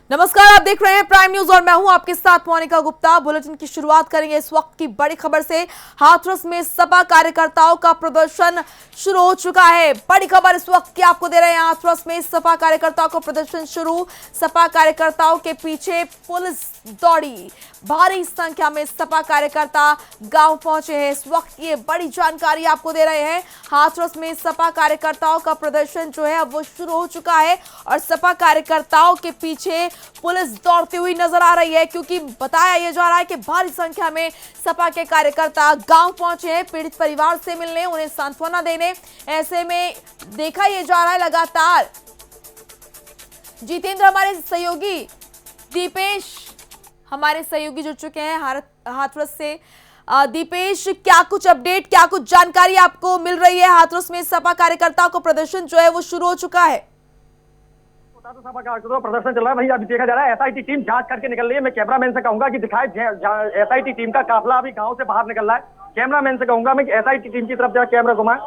नमस्कार, आप देख रहे हैं प्राइम न्यूज और मैं हूं आपके साथ मोनिका गुप्ता। बुलेटिन की शुरुआत करेंगे इस वक्त की बड़ी खबर से। हाथरस में सपा कार्यकर्ताओं का प्रदर्शन शुरू हो चुका है। बड़ी खबर इस वक्त की आपको दे रहे हैं। हाथरस में सपा कार्यकर्ताओं का प्रदर्शन शुरू। सपा कार्यकर्ताओं के पीछे पुलिस दौड़ी। भारी संख्या में सपा कार्यकर्ता गांव पहुंचे हैं। इस वक्त ये बड़ी जानकारी आपको दे रहे हैं। हाथरस में सपा कार्यकर्ताओं का प्रदर्शन जो है अब वो शुरू हो चुका है और सपा कार्यकर्ताओं के पीछे पुलिस दौड़ती हुई नजर आ रही है, क्योंकि बताया यह जा रहा है कि भारी संख्या में सपा के कार्यकर्ता गांव पहुंचे हैं पीड़ित परिवार से मिलने, उन्हें सांत्वना देने। ऐसे में देखा यह जा रहा है लगातार। जितेंद्र हमारे सहयोगी, दीपेश हमारे सहयोगी जुड़ चुके हैं हाथरस से। दीपेश, क्या कुछ अपडेट, क्या कुछ जानकारी आपको मिल रही है? हाथरस में सपा कार्यकर्ताओं का प्रदर्शन जो है वो शुरू हो चुका है। तो सपा कार्यकर्ताओं का प्रदर्शन चल रहा है भाई। अभी देखा जा रहा है एसआईटी टीम जांच करके निकल रही है। मैं कैमरामैन से कहूंगा कि दिखाए एसआईटी टीम का काफिला अभी गांव से बाहर निकल रहा है। कैमरामैन से कहूंगा मैं एसआईटी टीम की तरफ जरा कैमरा घुमाएं।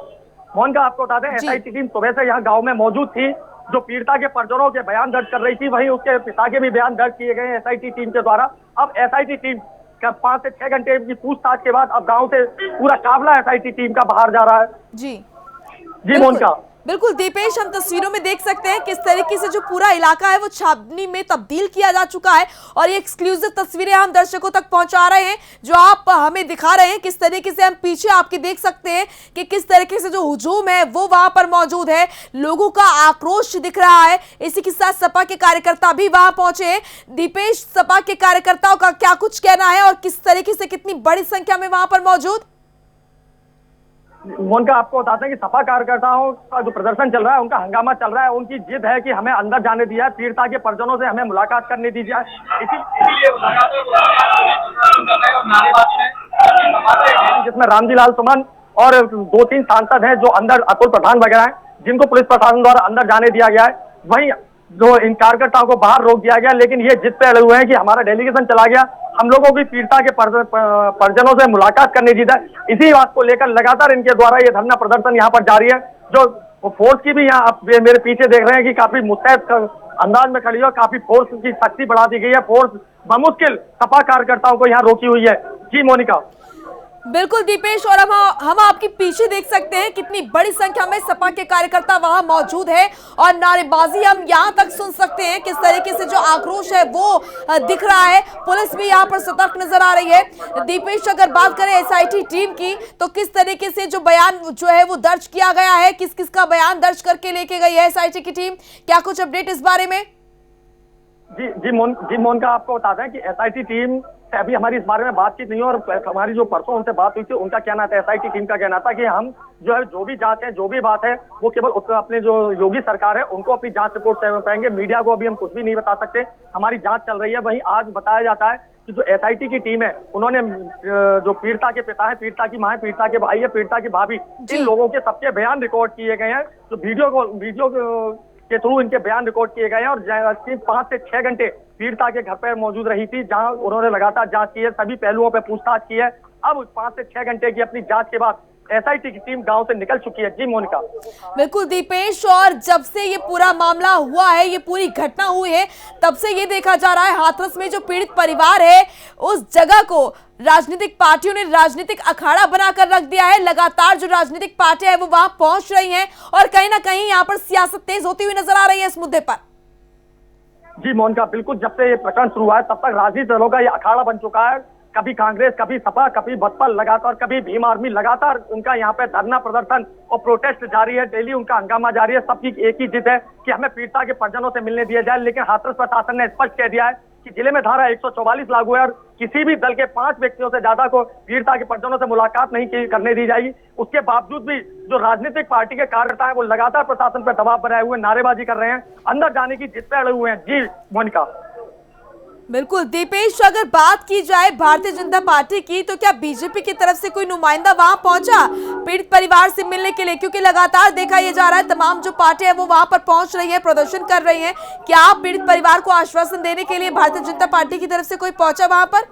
मोहन का आपको बता दें, एसआईटी टीम सुबह से यहाँ गाँव में मौजूद थी, जो पीड़िता के परिजनों के बयान दर्ज कर रही थी। वहीं उसके पिता के भी बयान दर्ज किए गए एसआईटी टीम के द्वारा। अब एसआईटी टीम का 5 से 6 घंटे की पूछताछ के बाद अब गांव से पूरा काफिला एसआईटी टीम का बाहर जा रहा है। जी मोहन का बिल्कुल दीपेश, हम तस्वीरों में देख सकते हैं किस तरीके से जो पूरा इलाका है वो छावनी में तब्दील किया जा चुका है और ये एक्सक्लूसिव तस्वीरें हम दर्शकों तक पहुंचा रहे हैं जो आप हमें दिखा रहे हैं। किस तरीके से हम पीछे आपके देख सकते हैं कि किस तरीके से जो हुजूम है वो वहां पर मौजूद है। लोगों का आक्रोश दिख रहा है। इसी के साथ सपा के कार्यकर्ता भी वहां पहुंचे हैं। दीपेश, सपा के कार्यकर्ताओं का क्या कुछ कहना है और किस तरीके से कितनी बड़ी संख्या में वहां पर मौजूद? उनका आपको बताते हैं कि सपा कार्यकर्ताओं का जो प्रदर्शन चल रहा है, उनका हंगामा चल रहा है। उनकी जिद है कि हमें अंदर जाने दिया है, पीड़िता के परिजनों से हमें मुलाकात करने दी जाए। इसीलिए जिसमें रामजीलाल सुमन और 2-3 सांसद हैं जो अंदर, अतुल प्रधान वगैरह हैं, जिनको पुलिस प्रशासन द्वारा अंदर जाने दिया गया है। वहीं जो इन कार्यकर्ताओं को बाहर रोक दिया गया, लेकिन ये जिद पे अड़े हुए हैं कि हमारा डेलीगेशन चला गया, हम लोगों की पीड़िता के परिजनों से मुलाकात करने दी जाए। इसी बात को लेकर लगातार इनके द्वारा ये धरना प्रदर्शन यहाँ पर जारी है। जो फोर्स की भी यहाँ आप मेरे पीछे देख रहे हैं कि काफी मुस्तैद अंदाज में खड़ी है, काफी फोर्स की शक्ति बढ़ा दी गई है। फोर्स बमुश्किल सपा कार्यकर्ताओं को यहाँ रोकी हुई है। जी मोनिका। बिल्कुल दीपेश, और हम आपके पीछे देख सकते हैं कितनी बड़ी संख्या में सपा के कार्यकर्ता वहां मौजूद है और नारेबाजी हम यहां तक सुन सकते हैं। किस तरीके से जो आक्रोश है वो दिख रहा है। पुलिस भी यहां पर सतर्क नजर आ रही है। दीपेश, अगर बात करें एसआईटी टीम की, तो किस तरीके से जो बयान जो है वो दर्ज किया गया है, किस किस का बयान दर्ज करके लेके गई है एसआईटी की टीम? क्या कुछ अपडेट इस बारे में? जी मोहन का आपको बताते हैं कि एसआईटी टीम से अभी हमारी इस बारे में बातचीत नहीं है और हमारी जो परसों उनसे बात हुई थी, उनका कहना था, एसआईटी टीम का कहना था कि हम जो है जो भी जांच है, जो भी बात है, वो केवल अपने जो योगी सरकार है उनको अपनी जांच रिपोर्ट तय पाएंगे। मीडिया को अभी हम कुछ भी नहीं बता सकते, हमारी जांच चल रही है। वहीं आज बताया जाता है कि जो एसआईटी की टीम है, उन्होंने जो पीड़िता के पिता है, पीड़िता की मां है, पीड़िता के भाई है, पीड़िता की भाभी, इन लोगों के सबके बयान रिकॉर्ड किए गए हैं। जो वीडियो के थ्रू इनके बयान रिकॉर्ड किए गए हैं और 5 से 6 घंटे पीड़िता के घर पर मौजूद रही थी, जहां उन्होंने लगातार जांच की है, सभी पहलुओं पर पूछताछ की है। अब 5 से 6 घंटे की अपनी जांच के बाद एसआईटी की टीम गांव से निकल चुकी है। जी मोनिका। बिल्कुल दीपेश, और जब से ये पूरा मामला हुआ है, ये पूरी घटना हुई है, तब से ये देखा जा रहा है हाथरस में जो पीड़ित परिवार है उस जगह को राजनीतिक पार्टियों ने राजनीतिक अखाड़ा बनाकर रख दिया है। लगातार जो राजनीतिक पार्टियां हैं वो वहां पहुंच रही हैं और कहीं ना कहीं यहाँ पर सियासत तेज होती हुई नजर आ रही है इस मुद्दे पर। जी मोनिका, बिल्कुल, जब से ये प्रकरण शुरू हुआ है तब तक राजनीतिक दलों का ये अखाड़ा बन चुका है। कभी कांग्रेस, कभी सपा, कभी बसपा, लगातार कभी भीम आर्मी, लगातार उनका यहाँ पे धरना प्रदर्शन और प्रोटेस्ट जारी है। डेली उनका हंगामा जारी है। सबकी एक ही जिद है कि हमें पीड़िता के परिजनों से मिलने दिया जाए। लेकिन हाथरस प्रशासन ने स्पष्ट कह दिया है कि जिले में धारा 144 लागू है और किसी भी दल के 5 व्यक्तियों से ज्यादा को पीड़िता के परिजनों से मुलाकात नहीं करने दी जाएगी। उसके बावजूद भी जो राजनीतिक पार्टी के कार्यकर्ता है वो लगातार प्रशासन पर दबाव बनाए हुए नारेबाजी कर रहे हैं, अंदर जाने की जिद पे अड़े हुए हैं। जी मोनिका। बिल्कुल दीपेश, अगर बात की जाए भारतीय जनता पार्टी की, तो क्या बीजेपी की तरफ से कोई नुमाइंदा वहां पहुंचा पीड़ित परिवार से मिलने के लिए? क्योंकि लगातार देखा यह जा रहा है तमाम जो पार्टियां वो वहां पर पहुंच रही हैं, प्रदर्शन कर रही हैं। क्या पीड़ित परिवार को आश्वासन देने के लिए भारतीय जनता पार्टी की तरफ से कोई पहुंचा वहां पर?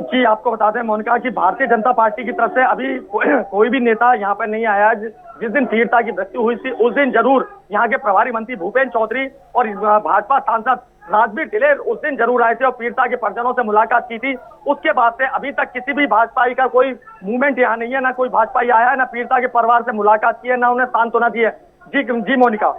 जी आपको बता दें मोनिका कि भारतीय जनता पार्टी की तरफ से अभी कोई भी नेता यहाँ पर नहीं आया। जिस दिन पीड़िता की मृत्यु हुई थी उस दिन जरूर यहाँ के प्रभारी मंत्री भूपेंद्र चौधरी और भाजपा सांसद राजवीर ढिल्ले उस दिन जरूर आए थे और पीड़िता के परिजनों से मुलाकात की थी। उसके बाद से अभी तक किसी भी भाजपाई का कोई मूवमेंट यहाँ नहीं है, ना कोई भाजपाई आया है, ना पीड़िता के परिवार से मुलाकात की है, ना उन्हें सांत्वना दी है। जी मोनिका।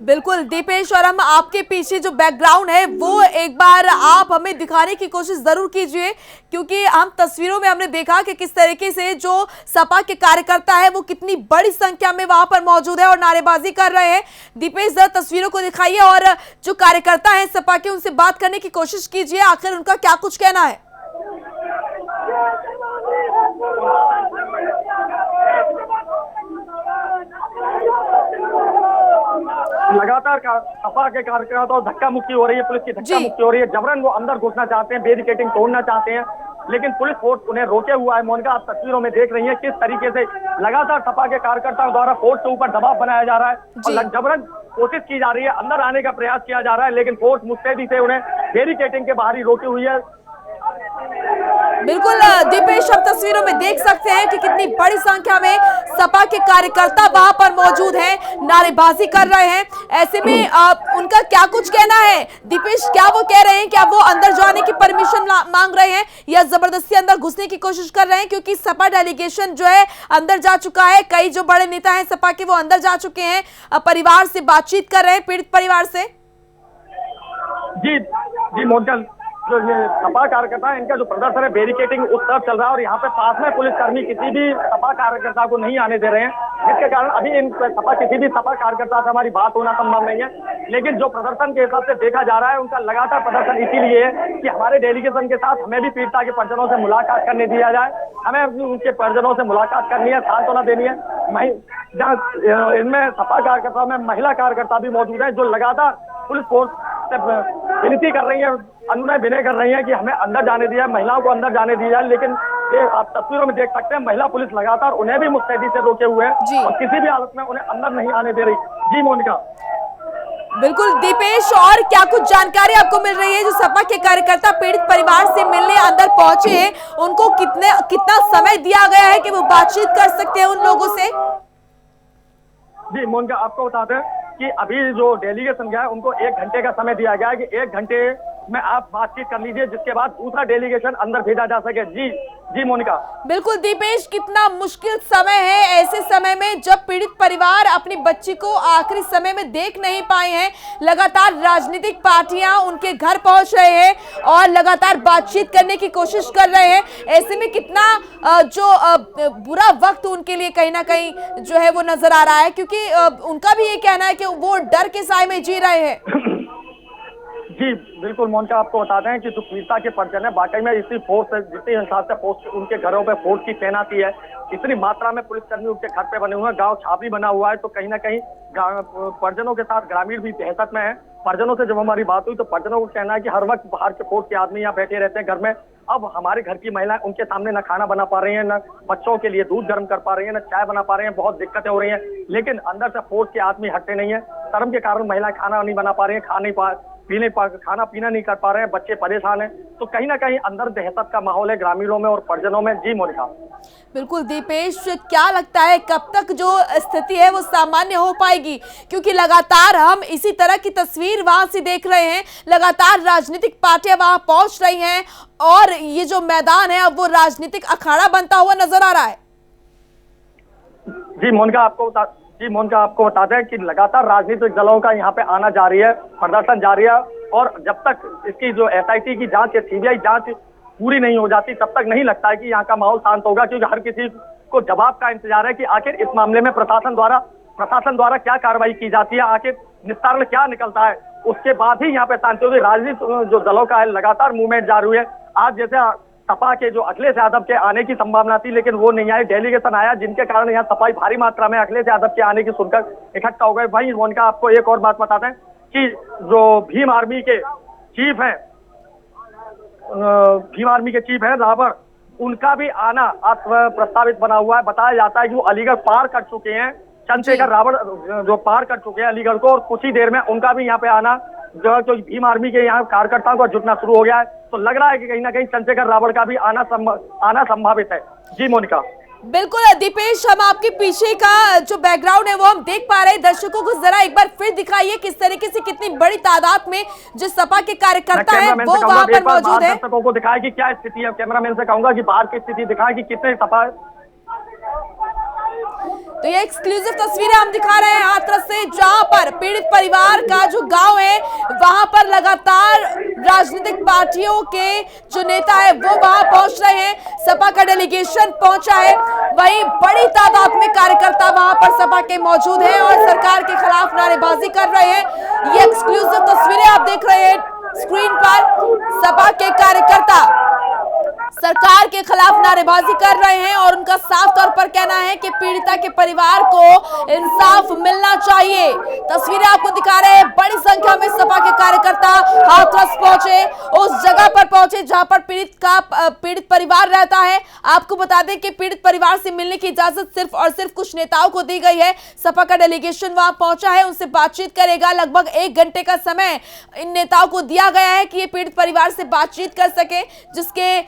बिल्कुल दीपेश, और हम आपके पीछे जो बैकग्राउंड है वो एक बार आप हमें दिखाने की कोशिश जरूर कीजिए, क्योंकि हम तस्वीरों में हमने देखा कि किस तरीके से जो सपा के कार्यकर्ता है वो कितनी बड़ी संख्या में वहां पर मौजूद है और नारेबाजी कर रहे हैं। दीपेश, जरा तस्वीरों को दिखाइए और जो कार्यकर्ता है सपा के उनसे बात करने की कोशिश कीजिए, आखिर उनका क्या कुछ कहना है। लगातार सपा के कार्यकर्ताओं धक्का मुक्की हो रही है, पुलिस की धक्का मुक्की हो रही है, जबरन वो अंदर घुसना चाहते हैं, बैरिकेडिंग तोड़ना चाहते हैं, लेकिन पुलिस फोर्स उन्हें रोके हुआ है। मोनिका, आप तस्वीरों में देख रही हैं किस तरीके से लगातार सपा के कार्यकर्ताओं द्वारा फोर्स के ऊपर दबाव बनाया जा रहा है और जबरन कोशिश की जा रही है, अंदर आने का प्रयास किया जा रहा है, लेकिन फोर्स मुस्तैदी से उन्हें बैरिकेडिंग के बाहर ही रोकी हुई है। बिल्कुल दीपेश, हम तस्वीरों में देख सकते हैं कि कितनी बड़ी संख्या में सपा के कार्यकर्ता वहां पर मौजूद हैं, नारेबाजी कर रहे हैं। ऐसे में उनका क्या कुछ कहना है दीपेश? क्या वो कह रहे हैं, क्या वो अंदर जाने की परमिशन मांग रहे हैं या जबरदस्ती अंदर घुसने की कोशिश कर रहे हैं? क्योंकि सपा डेलीगेशन जो है अंदर जा चुका है, कई जो बड़े नेता हैं सपा के वो अंदर जा चुके हैं, परिवार से बातचीत कर रहे हैं, पीड़ित परिवार से। जी मोनिका, जो ये सपा कार्यकर्ता है इनका जो प्रदर्शन है बैरिकेडिंग उस तरफ चल रहा है और यहाँ पे पास में पुलिसकर्मी किसी भी सपा कार्यकर्ता को नहीं आने दे रहे हैं, जिसके कारण अभी किसी भी सपा कार्यकर्ता से हमारी बात होना संभव नहीं है। लेकिन जो प्रदर्शन के हिसाब से देखा जा रहा है उनका लगातार प्रदर्शन इसीलिए है कि हमारे डेलीगेशन के साथ हमें भी पीड़िता के परिजनों से मुलाकात करने दिया जाए, हमें उनके परिजनों से मुलाकात करनी है, सांत्वना देनी है। जहाँ इनमें सपा कार्यकर्ता में महिला कार्यकर्ता भी मौजूद है जो लगातार पुलिस फोर्स से विनती कर रही है, अनुनय विनय कर रही है कि हमें अंदर जाने दिया, महिलाओं को अंदर जाने दिया जाए, लेकिन ये आप तस्वीरों में देख सकते हैं महिला पुलिस लगातार उन्हें भी मुस्तैदी से रोके हुए हैं और किसी भी हालत में उन्हें अंदर नहीं आने दे रही। जी मोनिका। बिल्कुल दीपेश, और क्या कुछ जानकारी आपको मिल रही है? जो सपा के कार्यकर्ता पीड़ित परिवार से मिलने अंदर पहुंचे हैं, उनको कितना समय दिया गया है कि वो बातचीत कर सकते हैं उन लोगों से? जी मोनिका, आपको बता दें कि अभी जो डेलीगेशन गया है उनको 1 घंटे का समय दिया गया है कि 1 घंटे में आप बातचीत कर लीजिए, जिसके बाद दूसरा डेलीगेशन अंदर भेजा जा सके। जी मोनिका। बिल्कुल दीपेश, कितना मुश्किल समय है ऐसे समय में जब पीड़ित परिवार अपनी बच्ची को आखिरी समय में देख नहीं पाए हैं, लगातार राजनीतिक पार्टियां उनके घर पहुंच रहे हैं और लगातार बातचीत करने की कोशिश कर रहे हैं। ऐसे में कितना जो बुरा वक्त उनके लिए कहीं ना कहीं जो है वो नजर आ रहा है, क्योंकि उनका भी ये कहना है कि वो डर के साए में जी रहे हैं। जी बिल्कुल मोनिका, आपको बताते हैं कि जो पीड़िता के परिजन है वाकई में इसी फोर्स जितने हिसाब से फोर्स उनके घरों पे फोर्स की तैनाती है, इतनी मात्रा में पुलिसकर्मी उनके घर पे बने हुए हैं, गांव छावनी बना हुआ है, तो कहीं ना कहीं परिजनों के साथ ग्रामीण भी दहशत में है। परिजनों से जब हमारी बात हुई तो परिजनों को कहना है कि हर वक्त बाहर के फोर्स के आदमी यहाँ बैठे रहते हैं घर में, अब हमारे घर की महिलाएं उनके सामने न खाना बना पा रही हैं, न बच्चों के लिए दूध गर्म कर पा रही हैं, न चाय बना पा रही हैं, बहुत दिक्कतें हो रही हैं, लेकिन अंदर से फोर्स के आदमी हटते नहीं है। शर्म के कारण महिलाएं खाना नहीं बना पा रही हैं, खाना पीना नहीं कर पा रहे हैं, बच्चे परेशान हैं, तो कहीं ना कहीं अंदर दहशत का माहौल है ग्रामीणों में और परिजनों में। जी मोनिका। बिल्कुल दीपेश, क्या लगता है कब तक जो स्थिति है वो सामान्य हो पाएगी? क्योंकि लगातार हम इसी तरह की तस्वीर वहां से देख रहे हैं, लगातार राजनीतिक पार्टियां वहां पहुंच रही हैं और ये जो मैदान है अब वो राजनीतिक अखाड़ा बनता हुआ नजर आ रहा है। जी मोनिका, आपको बता दें कि लगातार राजनीतिक दलों का यहाँ पे आना जारी है, प्रदर्शन जारी है, और जब तक इसकी जो SIT की जांच है, CBI जांच पूरी नहीं हो जाती तब तक नहीं लगता है कि यहाँ का माहौल शांत होगा, क्योंकि हर किसी को जवाब का इंतजार है कि आखिर इस मामले में प्रशासन द्वारा क्या कार्रवाई की जाती है, आखिर निस्तारण क्या निकलता है, उसके बाद ही यहाँ पे शांति होगी। राजनीतिक जो दलों का है लगातार मूवमेंट जारी है। आज जैसे सपा के जो अखिलेश यादव के आने की संभावना थी, लेकिन वो नहीं आए, डेलीगेशन आया, जिनके कारण यहाँ सपा भारी मात्रा में अखिलेश यादव के आने की सुनकर इकट्ठा हो गए। वहीं उनका आपको एक और बात बताते हैं कि जो भीम आर्मी के चीफ हैं रावण, उनका भी आना प्रस्तावित बना हुआ है। बताया जाता है कि वो अलीगढ़ पार कर चुके हैं, चंद्रशेखर रावण जो पार कर चुके हैं अलीगढ़ को, और कुछ ही देर में उनका भी यहाँ पे आना जो भीम आर्मी के यहाँ कार्यकर्ताओं का जुटना शुरू हो गया है, तो लग रहा है कि कहीं ना कहीं चंद्रशेखर रावण का भी आना संभावित है। जी मोनिका। बिल्कुल दीपेश, हम आपके पीछे का जो बैकग्राउंड है वो हम देख पा रहे हैं। दर्शकों को जरा एक बार फिर दिखाइए किस तरीके से कितनी बड़ी तादाद में जो सपा के कार्यकर्ता है वो वहां पर मौजूद है। दर्शकों को दिखाए कि क्या स्थिति है। कैमरामैन से कहूंगा कि बाहर की स्थिति दिखाए कि कितने सपा। तो ये एक्सक्लूसिव तस्वीरें हम दिखा रहे हैं हाथरस से, जहां पर पीड़ित परिवार का जो गांव है वहां पर लगातार राजनीतिक पार्टियों के जो नेता है वो वहां पहुंच रहे हैं। सपा का डेलीगेशन पहुंचा है, वहीं बड़ी तादाद में कार्यकर्ता वहां पर सपा के मौजूद हैं और सरकार के खिलाफ नारेबाजी कर रहे हैं। ये एक्सक्लूसिव तस्वीरें आप देख रहे हैं स्क्रीन पर। सपा के कार्यकर्ता सरकार के खिलाफ नारेबाजी कर रहे हैं और उनका साफ तौर पर कहना है कि पीड़िता के परिवार को इंसाफ मिलना चाहिए। तस्वीरें आपको दिखा रहे हैं, बड़ी संख्या में सपा के कार्यकर्ता हाथरस पहुंचे, उस जगह पर पहुंचे जहां पर पीड़ित परिवार रहता है। आपको बता दें कि पीड़ित परिवार से मिलने की इजाजत सिर्फ और सिर्फ कुछ नेताओं को दी गई है। सपा का डेलीगेशन वहां पहुंचा है, उनसे बातचीत करेगा। लगभग 1 घंटे का समय इन नेताओं को दिया गया है कि ये पीड़ित परिवार से बातचीत कर सके, जिसके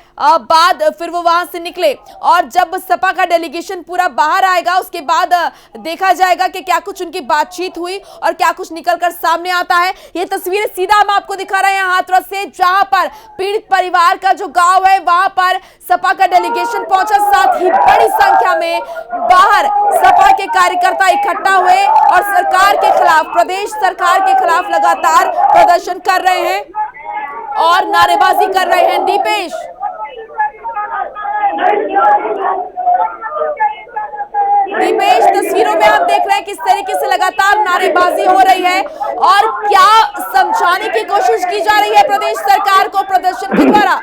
बाद फिर वो वहां से निकले। और जब सपा का डेलीगेशन पूरा बाहर आएगा उसके बाद देखा जाएगा कि क्या कुछ उनकी बातचीत हुई और क्या कुछ निकलकर सामने आता है। ये तस्वीरें सीधा हम आपको दिखा रहे हैं हाथरस से, जहां पर पीड़ित परिवार का जो गांव है वहां पर सपा का डेलीगेशन पहुंचा। साथ ही बड़ी संख्या में बाहर सपा के कार्यकर्ता इकट्ठा हुए और सरकार के खिलाफ, प्रदेश सरकार के खिलाफ लगातार प्रदर्शन कर रहे हैं और नारेबाजी कर रहे हैं। दीपेश, तस्वीरों में आप देख रहे हैं किस तरीके से लगातार नारेबाजी हो रही है और क्या समझाने की कोशिश की जा रही है प्रदेश सरकार को प्रदर्शन के द्वारा।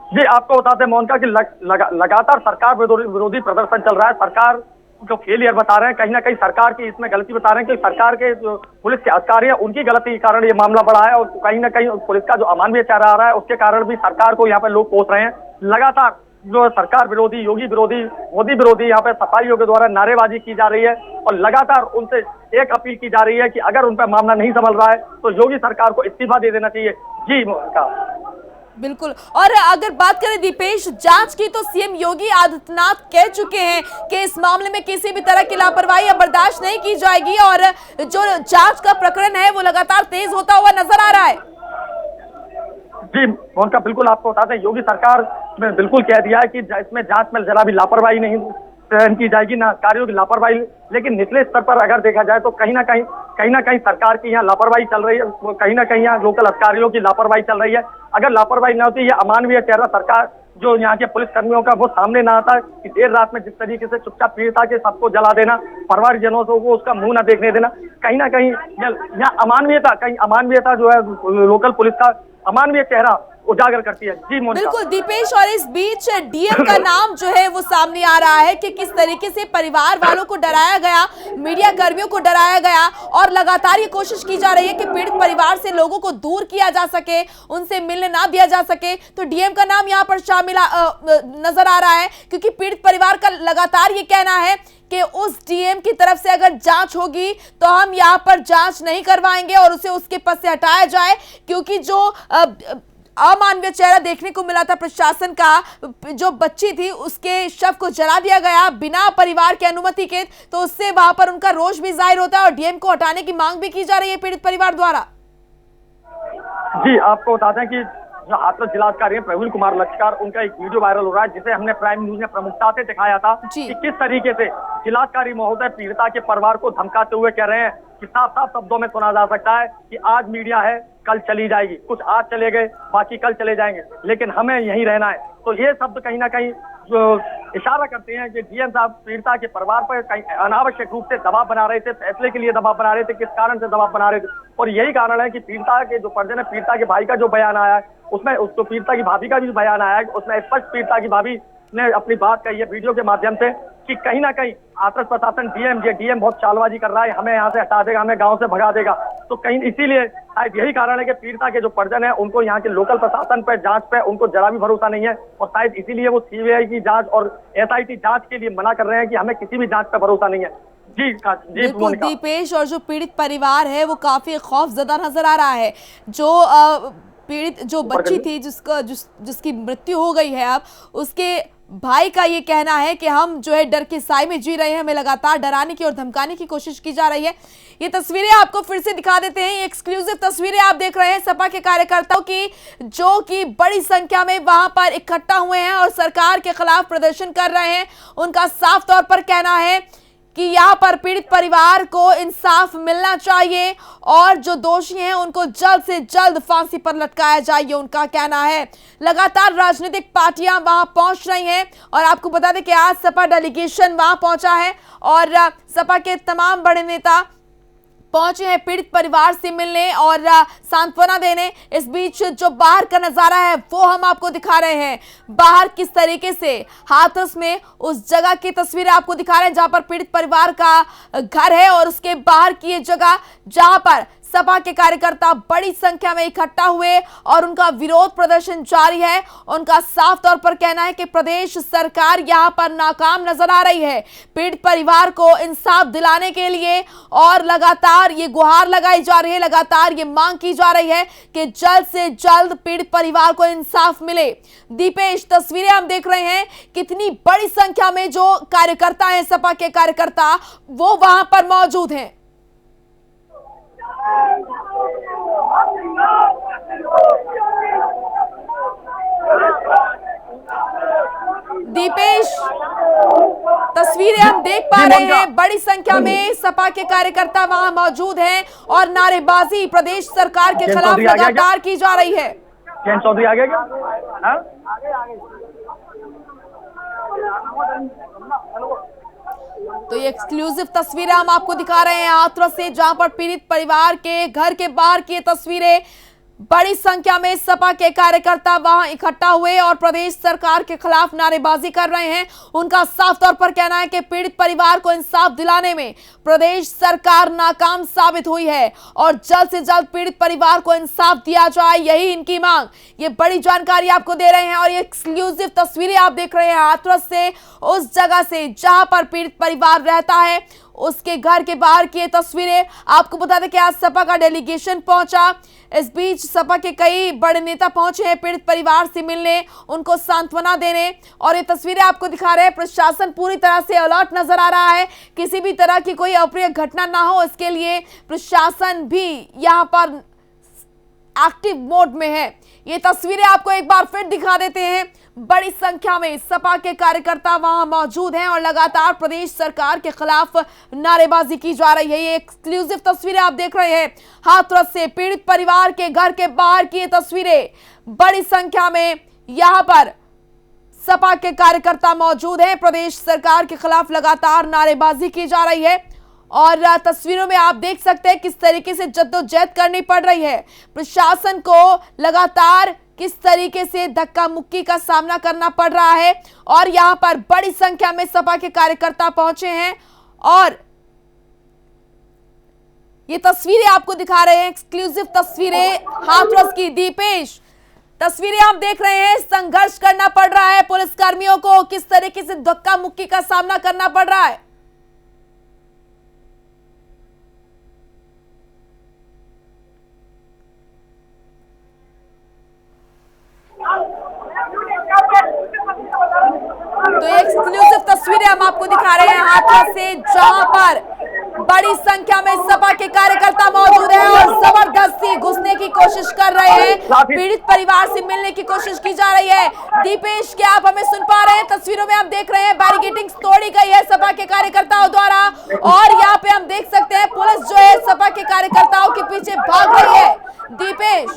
जी, आपको बताते हैं मोनिका कि लगातार सरकार विरोधी प्रदर्शन चल रहा है। सरकार जो फेलियर बता रहे हैं, कहीं ना कहीं सरकार की इसमें गलती बता रहे हैं कि सरकार के जो पुलिस के अधिकारी है उनकी गलती के कारण ये मामला बढ़ा है और कहीं ना कहीं पुलिस का जो अमानवीय चेहरा आ रहा है उसके कारण भी सरकार को यहाँ पे लोग कोस रहे हैं। लगातार जो सरकार विरोधी, योगी विरोधी, मोदी विरोधी यहाँ पे सफाइयों के द्वारा नारेबाजी की जा रही है और लगातार उनसे एक अपील की जा रही है कि अगर उन पर मामला नहीं संभल रहा है तो योगी सरकार को इस्तीफा दे देना चाहिए। जी मोनिका, बिल्कुल। और अगर बात करें दीपेश, जांच की तो सीएम योगी आदित्यनाथ कह चुके हैं कि इस मामले में किसी भी तरह की लापरवाही बर्दाश्त नहीं की जाएगी और जो जांच का प्रकरण है वो लगातार तेज होता हुआ नजर आ रहा है। जी मोनिका, बिल्कुल आपको बताते हैं योगी सरकार ने बिल्कुल कह दिया है कि इसमें जांच में जरा भी लापरवाही नहीं सहन की जाएगी, ना कार्यों की लापरवाही। लेकिन निचले स्तर पर अगर देखा जाए तो कहीं ना कहीं सरकार की यहाँ लापरवाही चल रही है, कहीं ना कहीं यहाँ लोकल अधिकारियों की लापरवाही चल रही है। अगर लापरवाही न होती, ये अमानवीय चेहरा सरकार जो यहाँ के पुलिस कर्मियों का वो सामने ना आता कि देर रात में जिस तरीके से चुपचाप पीड़िता के सबको जला देना, परिवारजनों को उसका मुंह ना देखने देना, कहीं ना कहीं यहाँ अमानवीयता जो है लोकल पुलिस का अमानवीय चेहरा उजागर करती है। जी मोनिका, बिल्कुल दीपेश। और इस बीच डीएम का नाम जो है वो सामने आ रहा है कि किस तरीके से परिवार वालों को डराया गया, मीडिया कर्मियों को डराया गया और लगातार ये कोशिश की जा रही है कि पीड़ित परिवार से लोगों को दूर किया जा सके, उनसे मिलने ना दिया जा सके। तो डीएम का नाम यहाँ पर शामिल नजर आ रहा है क्योंकि पीड़ित परिवार का लगातार ये कहना है कि उस डीएम की तरफ से अगर जांच होगी तो हम यहाँ पर जांच नहीं करवाएंगे और उसे उसके पद से हटाया जाए, क्योंकि जो अमानवीय चेहरा देखने को मिला था प्रशासन का, जो बच्ची थी उसके शव को जला दिया गया बिना परिवार की अनुमति के, तो उससे वहां पर उनका रोष भी जाहिर होता है और डीएम को हटाने की मांग भी की जा रही है पीड़ित परिवार द्वारा। जी, आपको बताते हैं कि जो हाथरस जिलाधिकारी हैं प्रवीण कुमार लक्षकार, उनका एक वीडियो वायरल हो रहा है जिसे हमने प्राइम न्यूज में प्रमुखता से दिखाया था कि किस तरीके से जिलाधिकारी महोदय पीड़िता के परिवार को धमकाते हुए कह रहे हैं कि साफ साफ शब्दों में सुना जा सकता है कि आज मीडिया है, कल चली जाएगी, कुछ आज चले गए बाकी कल चले जाएंगे, लेकिन हमें यहीं रहना है। तो ये शब्द कहीं ना कहीं जो इशारा करते हैं कि डीएम साहब पीड़िता के परिवार पर कहीं अनावश्यक रूप से दबाव बना रहे थे, फैसले के लिए दबाव बना रहे थे। किस कारण से दबाव बना रहे थे और यही कारण है कि पीड़िता के जो परिजन है, पीड़िता के भाई का जो बयान आया है उसमें, उसको पीड़िता की भाभी का भी बयान आया है, उसमें स्पष्ट पीड़िता की भाभी ने अपनी बात कही है वीडियो के माध्यम से कि कहीं ना कहीं हाथरस प्रशासन डीएम बहुत चालबाजी कर रहा है, हमें यहाँ से हटा देगा, हमें गांव से भगा देगा। तो कहीं इसीलिए शायद यही कारण है कि पीड़िता के जो परिजन है उनको यहाँ के लोकल प्रशासन पे, जांच पे उनको जरा भी भरोसा नहीं है और शायद इसीलिए वो सीबीआई की जांच और एसआईटी जांच के लिए मना कर रहे हैं कि हमें किसी भी जांच पे भरोसा नहीं है। जी बिल्कुल दीपेश। और जो पीड़ित परिवार है वो काफी खौफजदा नजर आ रहा है। जो पीड़ित जो बच्ची थी जिसकी मृत्यु हो गई है, अब उसके भाई का ये कहना है कि हम जो है डर की साए में जी रहे हैं, हमें लगातार डराने की और धमकाने की कोशिश की जा रही है। ये तस्वीरें आपको फिर से दिखा देते हैं, ये एक्सक्लूसिव तस्वीरें आप देख रहे हैं सपा के कार्यकर्ताओं की, जो कि बड़ी संख्या में वहां पर इकट्ठा हुए हैं और सरकार के खिलाफ प्रदर्शन कर रहे हैं। उनका साफ तौर पर कहना है कि यहाँ पर पीड़ित परिवार को इंसाफ मिलना चाहिए और जो दोषी हैं उनको जल्द से जल्द फांसी पर लटकाया जाए, ये उनका कहना है। लगातार राजनीतिक पार्टियां वहां पहुंच रही हैं और आपको बता दें कि आज सपा डेलीगेशन वहां पहुंचा है और सपा के तमाम बड़े नेता पहुंचे हैं पीड़ित परिवार से मिलने और सांत्वना देने। इस बीच जो बाहर का नजारा है वो हम आपको दिखा रहे हैं। बाहर किस तरीके से हाथरस में उस जगह की तस्वीरें आपको दिखा रहे हैं जहां पर पीड़ित परिवार का घर है और उसके बाहर की ये जगह जहां पर सपा के कार्यकर्ता बड़ी संख्या में इकट्ठा हुए और उनका विरोध प्रदर्शन जारी है। उनका साफ तौर पर कहना है कि प्रदेश सरकार यहां पर नाकाम नजर आ रही है पीड़ित परिवार को इंसाफ दिलाने के लिए और लगातार ये गुहार लगाई जा रही है, लगातार ये मांग की जा रही है कि जल्द से जल्द पीड़ित परिवार को इंसाफ मिले। दीपेश, तस्वीरें हम देख रहे हैं, कितनी बड़ी संख्या में जो कार्यकर्ता हैं सपा के कार्यकर्ता वो वहां पर मौजूद हैं। दीपेश, तस्वीरें हम देख पा रहे हैं, बड़ी संख्या में सपा के कार्यकर्ता वहां मौजूद हैं और नारेबाजी प्रदेश सरकार के खिलाफ लगातार की जा रही है। जयंत चौधरी आ गया क्या? तो ये एक्सक्लूसिव तस्वीरें हम आपको दिखा रहे हैं हाथरस से, जहां पर पीड़ित परिवार के घर के बाहर की तस्वीरें, बड़ी संख्या में सपा के कार्यकर्ता वहां इकट्ठा हुए और प्रदेश सरकार के खिलाफ नारेबाजी कर रहे हैं। उनका साफ तौर पर कहना है कि पीड़ित परिवार को इंसाफ दिलाने में प्रदेश सरकार नाकाम साबित हुई है और जल्द से जल्द पीड़ित परिवार को इंसाफ दिया जाए, यही इनकी मांग। ये बड़ी जानकारी आपको दे रहे हैं और ये एक्सक्लूसिव तस्वीरें आप देख रहे हैं हाथरस से, उस जगह से जहां पर पीड़ित परिवार रहता है, उसके घर के बाहर की तस्वीरें। आपको बता दें कि आज सपा का डेलीगेशन पहुंचा। इस बीच सपा के कई बड़े नेता पहुंचे हैं पीड़ित परिवार से मिलने, उनको सांत्वना देने और ये तस्वीरें आपको दिखा रहे हैं। प्रशासन पूरी तरह से अलर्ट नजर आ रहा है, किसी भी तरह की कोई अप्रिय घटना ना हो इसके लिए प्रशासन भी यहां पर एक्टिव मोड में है। ये तस्वीरें आपको एक बार फिर दिखा देते हैं, बड़ी संख्या में सपा के कार्यकर्ता वहां मौजूद हैं और लगातार प्रदेश सरकार के खिलाफ नारेबाजी की जा रही है। ये एक्सक्लूसिव तस्वीरें आप देख रहे हैं हाथरस से, पीड़ित परिवार के घर के बाहर की ये तस्वीरें, बड़ी संख्या में यहां पर सपा के कार्यकर्ता मौजूद हैं। प्रदेश सरकार के खिलाफ लगातार नारेबाजी की जा रही है और तस्वीरों में आप देख सकते हैं किस तरीके से जद्दोजहद करनी पड़ रही है। प्रशासन को लगातार किस तरीके से धक्का मुक्की का सामना करना पड़ रहा है और यहां पर बड़ी संख्या में सपा के कार्यकर्ता पहुंचे हैं और ये तस्वीरें आपको दिखा रहे हैं, एक्सक्लूसिव तस्वीरें हाथरस की। दीपेश, तस्वीरें आप देख रहे हैं, संघर्ष करना पड़ रहा है पुलिसकर्मियों को, किस तरीके से धक्का मुक्की का सामना करना पड़ रहा है। तो ये एक्सक्लूसिव तस्वीरें हम आपको दिखा रहे हैं हाथरस से, जहां पर बड़ी संख्या में सपा के कार्यकर्ता मौजूद हैं और जबरदस्ती घुसने की कोशिश कर रहे हैं, पीड़ित परिवार से मिलने की कोशिश की जा रही है। दीपेश, क्या आप हमें सुन पा रहे हैं? तस्वीरों में आप देख रहे हैं बैरिकेडिंग तोड़ी गई है सपा के कार्यकर्ताओं द्वारा और यहाँ पे हम देख सकते हैं पुलिस जो है सपा के कार्यकर्ताओं के पीछे भाग रही है। दीपेश,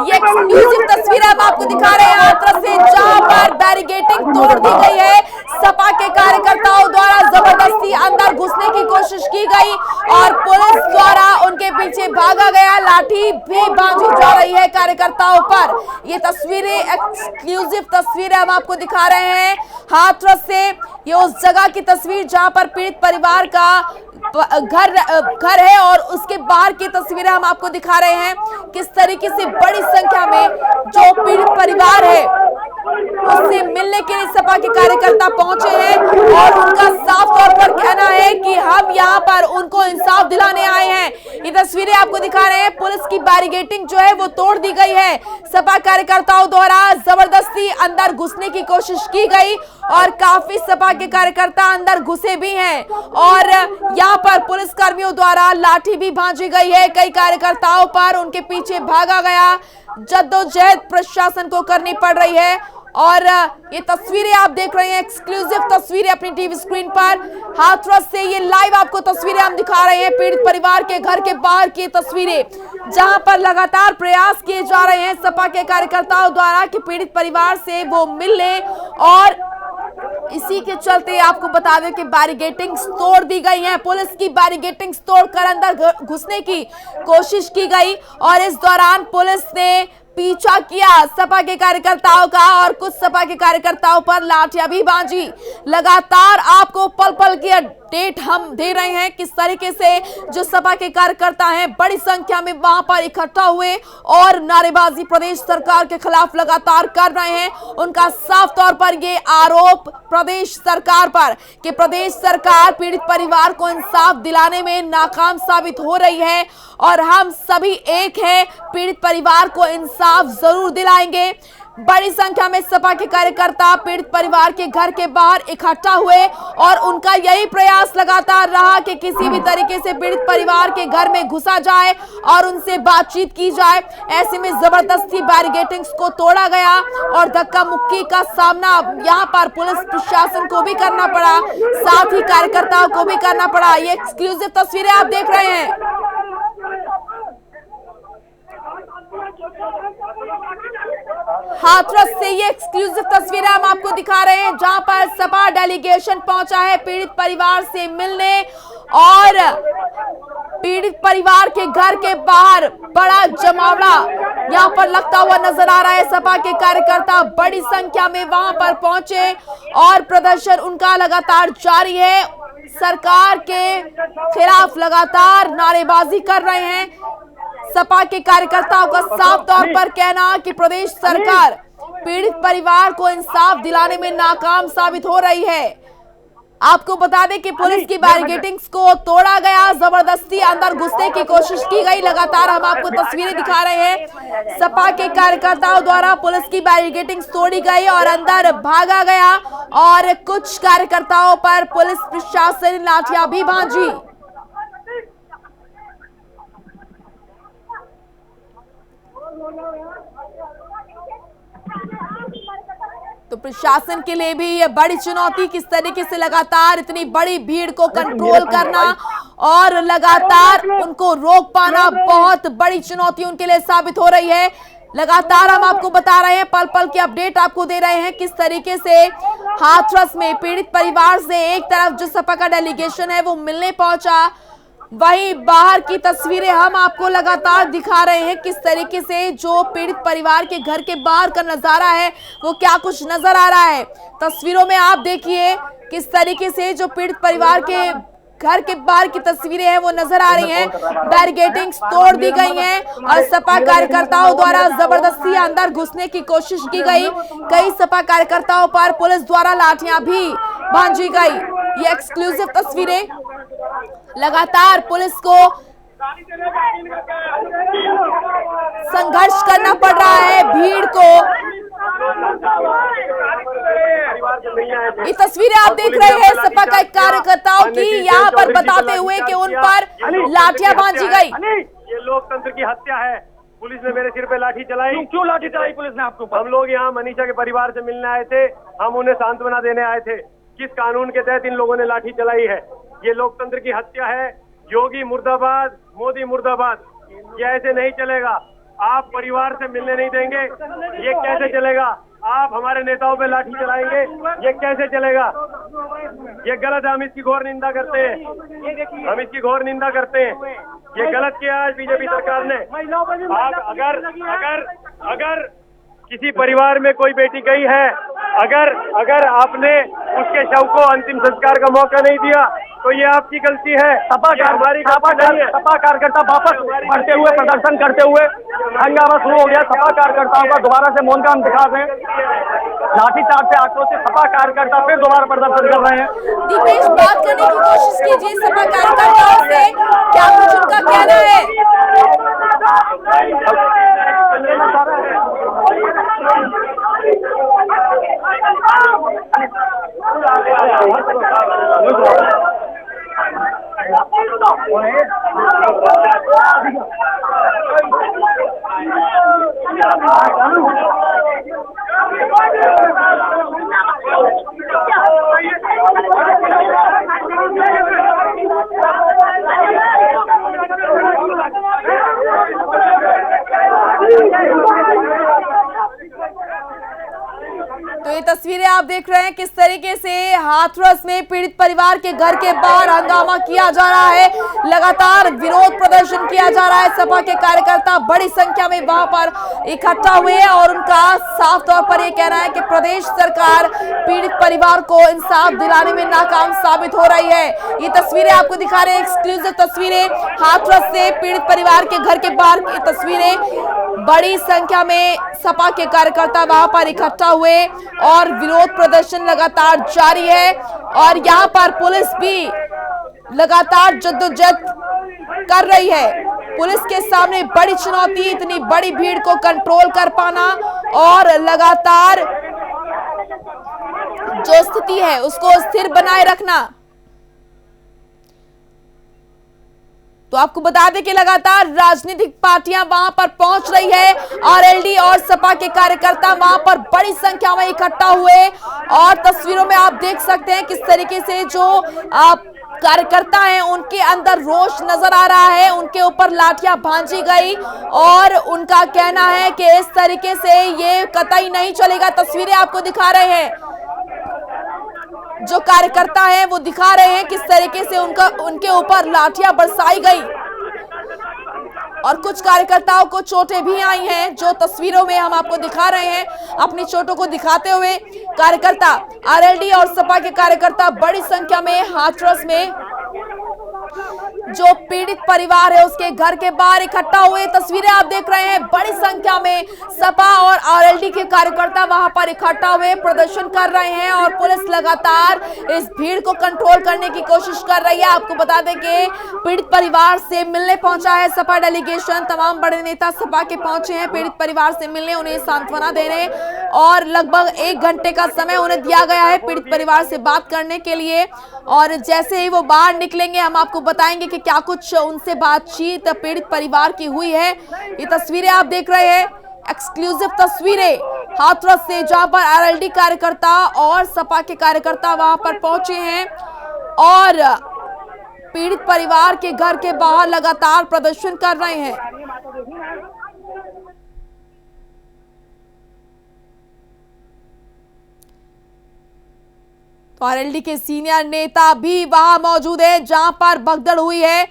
ये एक्सक्लूसिव तस्वीर हम आपको दिखा रहे हैं हाथरस से, जहां पर बैरिकेडिंग तोड़ दी गई है, सपा के कार्यकर्ताओं द्वारा जबरदस्ती अंदर घुसने की कोशिश की गई और पुलिस द्वारा उनके पीछे भागा गया, लाठी भी बांधी जा रही है कार्यकर्ताओं पर। ये तस्वीरें, एक्सक्लूसिव तस्वीरें हम आपको दिखा रहे हैं हाथरस से। ये उस जगह की तस्वीर जहां पर पीड़ित परिवार का घर है और उसके बाहर की तस्वीरें हम आपको दिखा रहे हैं, किस तरीके से बड़ी संख्या में जो पीड़ित परिवार है उससे मिलने के लिए सपा के कार्यकर्ता पहुंचे हैं और उनका साफ तौर पर कहना है कि हम यहां पर उनको इंसाफ दिलाने आए हैं। ये तस्वीरें आपको दिखा रहे हैं, पुलिस की बैरिकेडिंग जो है वो तोड़ दी गई है। सपा कार्यकर्ताओं द्वारा जबरदस्ती अंदर घुसने की कोशिश की गई और काफी सपा के कार्यकर्ता अंदर घुसे भी हैं और यहां पर पुलिस कर्मियों द्वारा लाठी भी भांजी गई है। कई कार्यकर्ताओं पर उनके पीछे भागा गया, जद्दोजहद प्रशासन को करनी पड़ रही है। और ये तस्वीरें आप देख रहे हैं, एक्सक्लूसिव तस्वीरें अपनी टीवी स्क्रीन पर। हाथरस से ये लाइव आपको तस्वीरें हम दिखा रहे हैं, पीड़ित परिवार के घर के बाहर की तस्वीरें, जहां पर लगातार प्रयास किए जा रहे हैं सपा के कार्यकर्ताओं द्वारा कि पीड़ित परिवार से वो मिल ले। और इसी के चलते आपको बता दें कि बैरिकेडिंग्स तोड़ दी गई हैं। पुलिस की बैरिकेडिंग्स तोड़कर अंदर घुसने की कोशिश की गई और इस दौरान पुलिस ने पीछा किया सपा के कार्यकर्ताओं का और कुछ सपा के कार्यकर्ताओं पर लाठियां भी बांधी। लगातार आपको पल पल की अपडेट हम दे रहे हैं किस तरीके से जो सपा के कार्यकर्ता हैं बड़ी संख्या में वहां पर इकट्ठा हुए और नारेबाजी प्रदेश सरकार के खिलाफ लगातार कर रहे हैं। उनका साफ तौर पर ये आरोप प्रदेश सरकार पर कि प्रदेश सरकार पीड़ित परिवार को इंसाफ दिलाने में नाकाम साबित हो रही है और हम सभी एक हैं, पीड़ित परिवार को इंसाफ जरूर दिलाएंगे। बड़ी संख्या में सपा के कार्यकर्ता पीड़ित परिवार के घर के बाहर इकट्ठा हुए और उनका यही प्रयास लगातार रहा कि किसी भी तरीके से पीड़ित परिवार के घर में घुसा जाए और उनसे बातचीत की जाए। ऐसे में जबरदस्ती बैरिकेडिंग्स को तोड़ा गया और धक्का मुक्की का सामना यहां पर पुलिस प्रशासन को भी करना पड़ा, साथ ही कार्यकर्ताओं को भी करना पड़ा। ये एक्सक्लूसिव तस्वीरें आप देख रहे हैं। हाथरस से ये एक्सक्लूसिव तस्वीरें हम आपको दिखा रहे हैं, जहां पर सपा डेलीगेशन पहुंचा है पीड़ित परिवार से मिलने और पीड़ित परिवार के घर के बाहर बड़ा जमावड़ा यहां पर लगता हुआ नजर आ रहा है। सपा के कार्यकर्ता बड़ी संख्या में वहां पर पहुंचे और प्रदर्शन उनका लगातार जारी है। सरकार के खिलाफ लगातार नारेबाजी कर रहे हैं। सपा के कार्यकर्ताओं का साफ तौर पर कहना कि प्रदेश सरकार पीड़ित परिवार को इंसाफ दिलाने में नाकाम साबित हो रही है। आपको बता दें कि पुलिस की बैरिकेडिंग्स को तोड़ा गया, जबरदस्ती अंदर घुसने की कोशिश की गई। लगातार हम आपको तस्वीरें दिखा रहे हैं, सपा के कार्यकर्ताओं द्वारा पुलिस की बैरिकेडिंग्स तोड़ी गई और अंदर भागा गया और कुछ कार्यकर्ताओं पर पुलिस प्रशासन ने लाठियां भी भांजी। तो प्रशासन के लिए भी ये बड़ी चुनौती, किस तरीके से लगातार इतनी बड़ी भीड़ को कंट्रोल करना और लगातार उनको रोक पाना बहुत बड़ी चुनौती उनके लिए साबित हो रही है। लगातार हम आपको बता रहे हैं, पल पल की अपडेट आपको दे रहे हैं किस तरीके से हाथरस में पीड़ित परिवार से एक तरफ जो सपा का डेलीगेशन है वो मिलने पहुंचा, वहीं बाहर की तस्वीरें हम आपको लगातार दिखा रहे हैं किस तरीके से जो पीड़ित परिवार के घर के बाहर का नजारा है वो क्या कुछ नजर आ रहा है। तस्वीरों में आप देखिए किस तरीके से जो पीड़ित परिवार के घर के बाहर की तस्वीरें हैं वो नजर आ रही हैं। बैरिकेडिंग्स तोड़ दी गई हैं और सपा कार्यकर्ताओं द्वारा जबरदस्ती अंदर घुसने की कोशिश की गई। कई सपा कार्यकर्ताओं पर पुलिस द्वारा लाठियां भी भांजी गई। ये एक्सक्लूसिव तस्वीरें, लगातार पुलिस को संघर्ष करना पड़ रहा है, भीड़ को। ये तस्वीरें आप देख रहे हैं सपा का कार्यकर्ताओं की, यहाँ पर बताते हुए कि उन पर लाठियां बांधी गई। ये लोकतंत्र की हत्या है। पुलिस ने मेरे सिर पे लाठी चलाई। क्यों लाठी चलाई पुलिस ने आपको? हम लोग यहाँ मनीषा के परिवार से मिलने आए थे, हम उन्हें सांत्वना देने आए थे। किस कानून के तहत इन लोगों ने लाठी चलाई है? ये लोकतंत्र की हत्या है। योगी मुर्दाबाद, मोदी मुर्दाबाद। ये ऐसे नहीं चलेगा। आप परिवार से मिलने नहीं देंगे, ये कैसे चलेगा? आप हमारे नेताओं पे लाठी चलाएंगे, ये कैसे चलेगा? ये गलत है, हम इसकी घोर निंदा करते हैं। हम इसकी घोर निंदा करते हैं। ये गलत किया आज बीजेपी सरकार ने। आप अगर किसी परिवार में कोई बेटी गई है, अगर आपने उसके शव को अंतिम संस्कार का मौका नहीं दिया, तो ये आपकी गलती है। सपा कार्यकर्ता वापस बढ़ते हुए प्रदर्शन करते हुए हंगामा शुरू हो गया। सपा कार्यकर्ताओं का दोबारा से मौन का हम दिखा रहे हैं। लाठीचार्ज से आक्रोशित सपा कार्यकर्ता फिर दोबारा प्रदर्शन कर रहे हैं। दीपेश, बात करने की कोशिश कीजिए सपा कार्यकर्ताओं से, क्या कुछ उनका कहना है? तो ये तस्वीरें आप देख रहे हैं किस तरीके से हाथरस में पीड़ित परिवार के घर के बाहर हंगामा किया जा रहा है, लगातार विरोध प्रदर्शन किया जा रहा है। सपा के कार्यकर्ता बड़ी संख्या में वहां पर इकट्ठा हुए हैं और उनका साफ तौर पर यह कहना है कि प्रदेश सरकार पीड़ित परिवार को इंसाफ दिलाने में नाकाम साबित हो रही है। ये तस्वीरें आपको दिखा रहे हैं, एक्सक्लूसिव तस्वीरें हाथरस से पीड़ित परिवार के घर के बाहर की तस्वीरें। बड़ी संख्या में सपा के कार्यकर्ता वहां पर इकट्ठा हुए और विरोध प्रदर्शन लगातार जारी है और यहां पर पुलिस भी लगातार जद्दोजहद कर रही है। पुलिस के सामने बड़ी चुनौती, इतनी बड़ी भीड़ को कंट्रोल कर पाना और लगातार जो स्थिति है उसको स्थिर बनाए रखना। तो आपको बता दें कि लगातार राजनीतिक पार्टियां वहां पर पहुंच रही है। आरएलडी और सपा के कार्यकर्ता वहां पर बड़ी संख्या में इकट्ठा हुए और तस्वीरों में आप देख सकते हैं किस तरीके से जो कार्यकर्ता हैं उनके अंदर रोष नजर आ रहा है। उनके ऊपर लाठियां भांजी गई और उनका कहना है कि इस तरीके से ये कतई नहीं चलेगा। तस्वीरें आपको दिखा रहे हैं, जो कार्यकर्ता हैं वो दिखा रहे हैं किस तरीके से उनके ऊपर लाठियां बरसाई गई और कुछ कार्यकर्ताओं को चोटें भी आई हैं, जो तस्वीरों में हम आपको दिखा रहे हैं। अपनी चोटों को दिखाते हुए कार्यकर्ता आरएलडी और सपा के कार्यकर्ता बड़ी संख्या में हाथरस में जो पीड़ित परिवार है उसके घर के बाहर इकट्ठा हुए। तस्वीरें आप देख रहे हैं, बड़ी संख्या में सपा और आरएलडी के कार्यकर्ता वहां पर इकट्ठा हुए प्रदर्शन कर रहे हैं और पुलिस लगातार इस भीड़ को कंट्रोल करने की कोशिश कर रही है। आपको बता दें कि पीड़ित परिवार से मिलने पहुंचा है सपा डेलीगेशन, तमाम बड़े नेता सपा के पहुंचे हैं पीड़ित परिवार से मिलने, उन्हें सांत्वना देने और लगभग 1 घंटे का समय उन्हें दिया गया है पीड़ित परिवार से बात करने के लिए। और जैसे ही वो बाहर निकलेंगे हम आपको बताएंगे कि क्या कुछ उनसे बातचीत पीड़ित परिवार की हुई है। ये तस्वीरें आप देख रहे हैं, एक्सक्लूसिव तस्वीरें हाथरस से, जहां पर आरएलडी कार्यकर्ता और सपा के कार्यकर्ता वहां पर पहुंचे हैं और पीड़ित परिवार के घर के बाहर लगातार प्रदर्शन कर रहे हैं। आरएलडी के सीनियर नेता भी वहां मौजूद है जहां पर भगदड़ हुई है।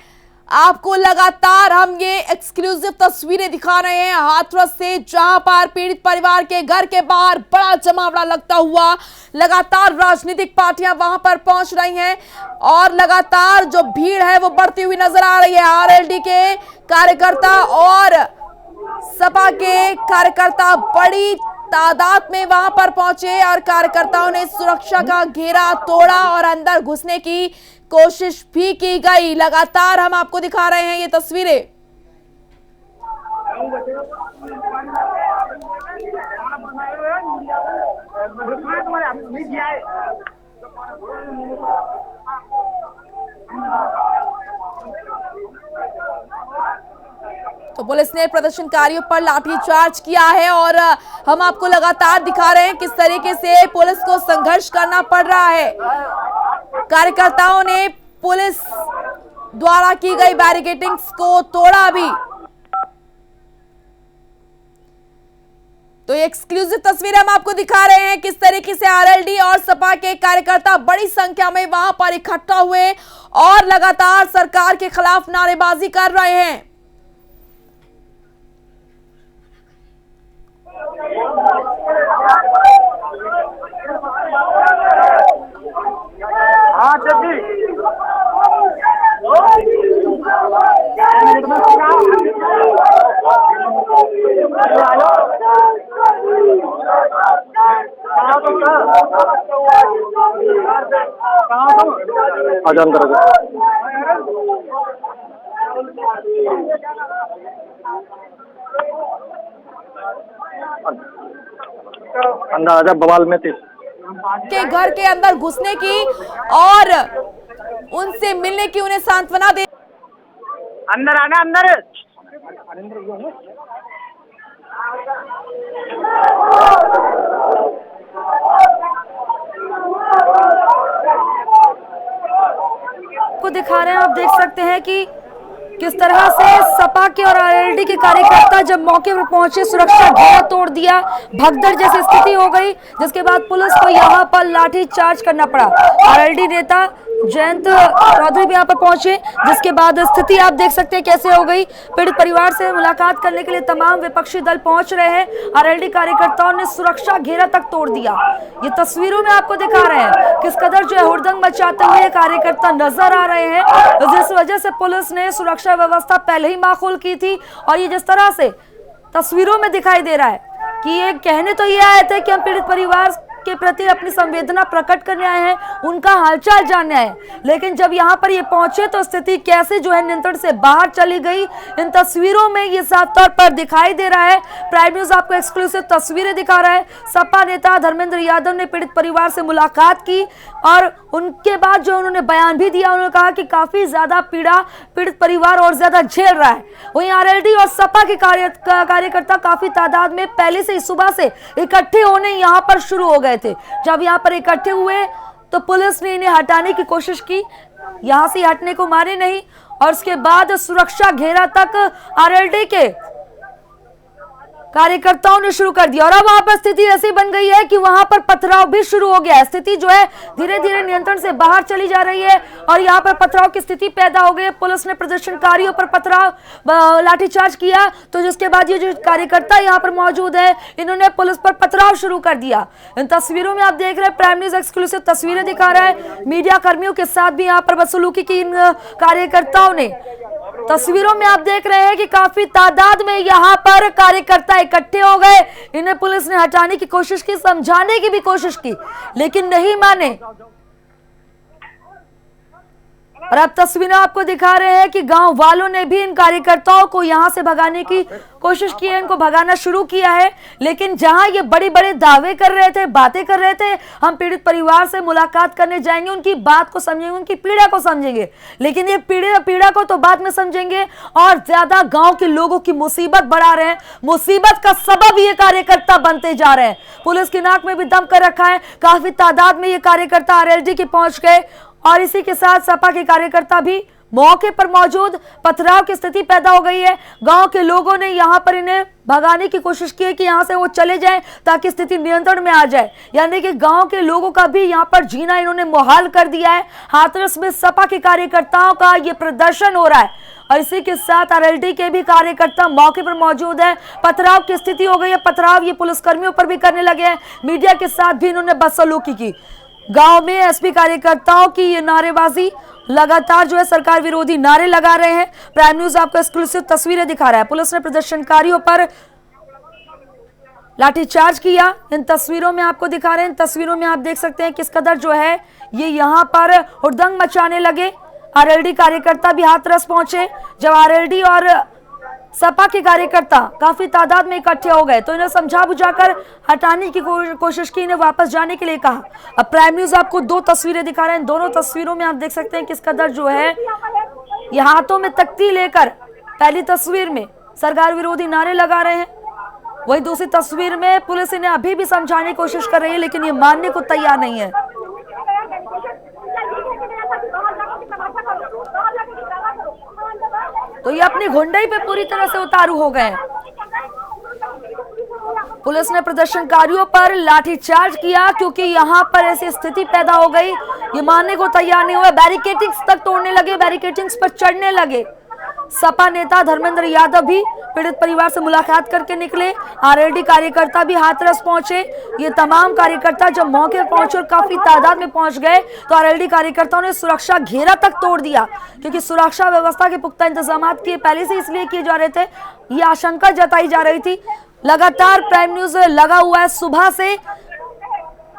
आपको लगातार हम ये एक्सक्लूसिव तस्वीरें दिखा रहे हैं हाथरस से, जहां पर पीड़ित परिवार के घर के बाहर बड़ा जमावड़ा लगता हुआ लगातार राजनीतिक पार्टियां वहां पर पहुंच रही हैं और लगातार जो भीड़ है वो बढ़ती हुई नजर आ रही है। आरएलडी के कार्यकर्ता और सपा के कार्यकर्ता बड़ी तादाद में वहां पर पहुंचे और कार्यकर्ताओं ने सुरक्षा का घेरा तोड़ा और अंदर घुसने की कोशिश भी की गई। लगातार हम आपको दिखा रहे हैं ये तस्वीरें। तो पुलिस ने प्रदर्शनकारियों पर लाठीचार्ज किया है और हम आपको लगातार दिखा रहे हैं किस तरीके से पुलिस को संघर्ष करना पड़ रहा है। कार्यकर्ताओं ने पुलिस द्वारा की गई बैरिकेडिंग्स को तोड़ा भी। तो ये एक्सक्लूसिव तस्वीर हम आपको दिखा रहे हैं किस तरीके से आरएलडी और सपा के कार्यकर्ता बड़ी संख्या में वहां पर इकट्ठा हुए और लगातार सरकार के खिलाफ नारेबाजी कर रहे हैं। हाँ जल्दी आजान करोगे अंदर आजा बवाल में थी के घर के अंदर घुसने की और उनसे मिलने की, उन्हें सांत्वना दे। अंदर आना अंदर को दिखा रहे हैं, आप देख सकते हैं कि किस तरह से सपा के और आरएलडी के कार्यकर्ता जब मौके पर पहुंचे सुरक्षा घेरा तोड़ दिया, भगदड़ जैसी स्थिति हो गई, जिसके बाद पुलिस को यहां पर लाठी चार्ज करना पड़ा। आरएलडी नेता जयंत चौधरी भी यहाँ पर पहुंचे, जिसके बाद स्थिति आप देख सकते हैं कैसे हो गई। पीड़ित परिवार से मुलाकात करने के लिए तमाम विपक्षी दल पहुंच रहे हैं। आरएलडी कार्यकर्ताओं ने सुरक्षा घेरा तक तोड़ दिया। ये तस्वीरों में आपको दिखा रहे हैं किस कदर जो है हुड़दंग मचाते हुए कार्यकर्ता नजर आ रहे हैं, जिस वजह से पुलिस ने सुरक्षा व्यवस्था पहले ही माकूल की थी। और ये जिस तरह से तस्वीरों में दिखाई दे रहा है कि ये कहने तो ये आए थे कि हम पीड़ित परिवार के प्रति अपनी संवेदना प्रकट करने आए हैं, उनका हालचाल जानने आए, लेकिन जब यहाँ पर ये पहुंचे तो स्थिति कैसे जो है नियंत्रण से बाहर चली गई। इन तस्वीरों में ये साफ तौर पर दिखाई दे रहा है। प्राइम न्यूज आपको एक्सक्लूसिव तस्वीरें दिखा रहा है। सपा नेता धर्मेंद्र यादव ने पीड़ित परिवार से मुलाकात की और उनके बाद जो उन्होंने बयान भी दिया, उन्होंने कहा कि काफी ज्यादा पीड़ा पीड़ित परिवार और ज्यादा झेल रहा है। वहीं आरएलडी और सपा के कार्यकर्ता काफी तादाद में पहले से सुबह से इकट्ठे होने यहाँ पर शुरू हो गए थे। जब यहाँ पर इकट्ठे हुए तो पुलिस ने इन्हें हटाने की कोशिश की, यहाँ से हटने को माने नहीं, और उसके बाद सुरक्षा घेरा तक आरएलडी के कार्यकर्ताओं ने शुरू कर दिया। और अब वहां पर स्थिति ऐसी बन गई है कि वहां पर पथराव भी शुरू हो गया है। स्थिति जो है धीरे धीरे नियंत्रण से बाहर चली जा रही है और यहाँ पर पथराव की स्थिति पैदा हो गई है। पुलिस ने प्रदर्शनकारियों पर पथराव लाठीचार्ज किया, तो जिसके बाद ये जो कार्यकर्ता यहाँ पर मौजूद है, इन्होंने पुलिस पर पथराव शुरू कर दिया। इन तस्वीरों में आप देख रहे हैं, प्राइम न्यूज एक्सक्लूसिव तस्वीरें दिखा रहा है। मीडिया कर्मियों के साथ भी यहाँ पर बदसलूकी की इन कार्यकर्ताओं ने। तस्वीरों में आप देख रहे हैं कि काफी तादाद में यहाँ पर कार्यकर्ता इकट्ठे हो गए। इन्हें पुलिस ने हटाने की कोशिश की, समझाने की भी कोशिश की, लेकिन नहीं माने। और अब तस्वीरें आपको दिखा रहे हैं कि गांव वालों ने भी इन कार्यकर्ताओं को यहां से भगाने की कोशिश की है, इनको भगाना शुरू किया है। लेकिन जहां ये बड़े बड़े दावे कर रहे थे, बातें कर रहे थे, हम पीड़ित परिवार से मुलाकात करने जाएंगे, उनकी बात को समझेंगे, उनकी पीड़ा को समझेंगे, लेकिन ये पीड़ा को तो बाद में समझेंगे और ज्यादा गांव के लोगों की मुसीबत बढ़ा रहे हैं। मुसीबत का सबब ये कार्यकर्ता बनते जा रहे हैं। पुलिस की नाक में भी दम कर रखा है। काफी तादाद में ये कार्यकर्ता आरएलडी के पहुंच गए और इसी के साथ सपा के कार्यकर्ता भी मौके पर मौजूद। पथराव की स्थिति पैदा हो गई है। गांव के लोगों ने यहां पर इन्हें भगाने की कोशिश की है कि यहां से वो चले जाएं ताकि स्थिति नियंत्रण में आ जाए, यानी कि गांव के लोगों का भी यहां पर जीना इन्होंने मुहाल कर दिया है। हाथरस में सपा के कार्यकर्ताओं का ये प्रदर्शन हो रहा है और इसी के साथ आरएलडी के भी कार्यकर्ता मौके पर मौजूद है। पथराव की स्थिति हो गई है। पथराव ये पुलिसकर्मियों पर भी करने लगे हैं। मीडिया के साथ भी इन्होंने बदसलूकी की। गांव में एसपी कार्यकर्ताओं की ये नारेबाजी, लगातार जो है सरकार विरोधी नारे लगा रहे हैं। प्राइम न्यूज आपको एक्सक्लूसिव तस्वीरें दिखा रहा है। पुलिस ने प्रदर्शनकारियों पर लाठीचार्ज किया। इन तस्वीरों में आपको दिखा रहे हैं। इन तस्वीरों में आप देख सकते हैं किस कदर जो है ये यहाँ पर हुड़दंग मचाने लगे। आरएलडी कार्यकर्ता भी हाथरस पहुंचे। जब आरएलडी और सपा के कार्यकर्ता काफी तादाद में इकट्ठे हो गए तो इन्हें समझा बुझाकर हटाने की कोशिश की, इन्हें वापस जाने के लिए कहा। अब प्राइम न्यूज आपको दो तस्वीरें दिखा रहे हैं। दोनों तस्वीरों में आप देख सकते हैं किस कदर जो है ये हाथों में तख्ती लेकर पहली तस्वीर में सरकार विरोधी नारे लगा रहे हैं, वही दूसरी तस्वीर में पुलिस इन्हें अभी भी समझाने की कोशिश कर रही है, लेकिन ये मानने को तैयार नहीं है। तो ये अपनी गुंडाई पे पूरी तरह से उतारू हो गए हैं। पुलिस ने प्रदर्शनकारियों पर लाठीचार्ज किया क्योंकि यहाँ पर ऐसी स्थिति पैदा हो गई, ये मानने को तैयार नहीं हुए। बैरिकेडिंग्स तक तोड़ने लगे, बैरिकेडिंग्स पर चढ़ने लगे। सपा नेता धर्मेंद्र यादव भी पीड़ित परिवार से मुलाकात करके निकले। आरएलडी कार्यकर्ता भी हाथरस पहुंचे। ये तमाम कार्यकर्ता जब मौके पर पहुंचे और काफी तादाद में पहुंच गए तो आरएलडी कार्यकर्ताओं ने सुरक्षा घेरा तक तोड़ दिया, क्योंकि सुरक्षा व्यवस्था के पुख्ता इंतजाम किए पहले से इसलिए किए जा रहे थे, ये आशंका जताई जा रही थी। लगातार प्राइम न्यूज लगा हुआ है सुबह से,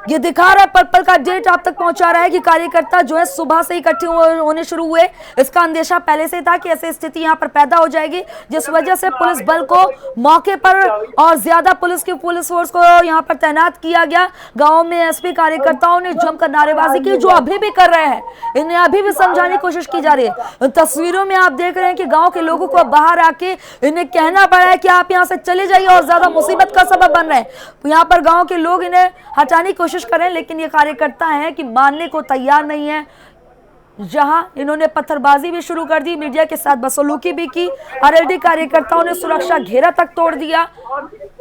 ये दिखा रहा है पल का अपडेट आप तक पहुंचा रहा है कि कार्यकर्ता जो है सुबह से इकट्ठे होने शुरू हुए। इसका अंदेशा पहले से था कि ऐसी स्थिति यहां पर पैदा हो जाएगी, जिस वजह से पुलिस बल को मौके पर और ज्यादा पुलिस फोर्स को यहां पर तैनात किया गया। गांव में एसपी कार्यकर्ताओं ने जमकर नारेबाजी की, जो अभी भी कर रहे हैं, इन्हें अभी भी समझाने की कोशिश की जा रही है। तस्वीरों में आप देख रहे हैं कि गाँव के लोगों को बाहर आके इन्हें कहना पड़ा है कि आप यहाँ से चले जाइए और ज्यादा मुसीबत का सबब बन रहे हैं। यहाँ पर गाँव के लोग इन्हें हटाने की कोशिश करें, लेकिन ये कार्यकर्ता हैं कि मानने को तैयार नहीं है। जहां इन्होंने पत्थरबाजी भी शुरू कर दी, मीडिया के साथ बदसलूकी भी की, आरएलडी कार्यकर्ताओं ने सुरक्षा घेरा तक तोड़ दिया।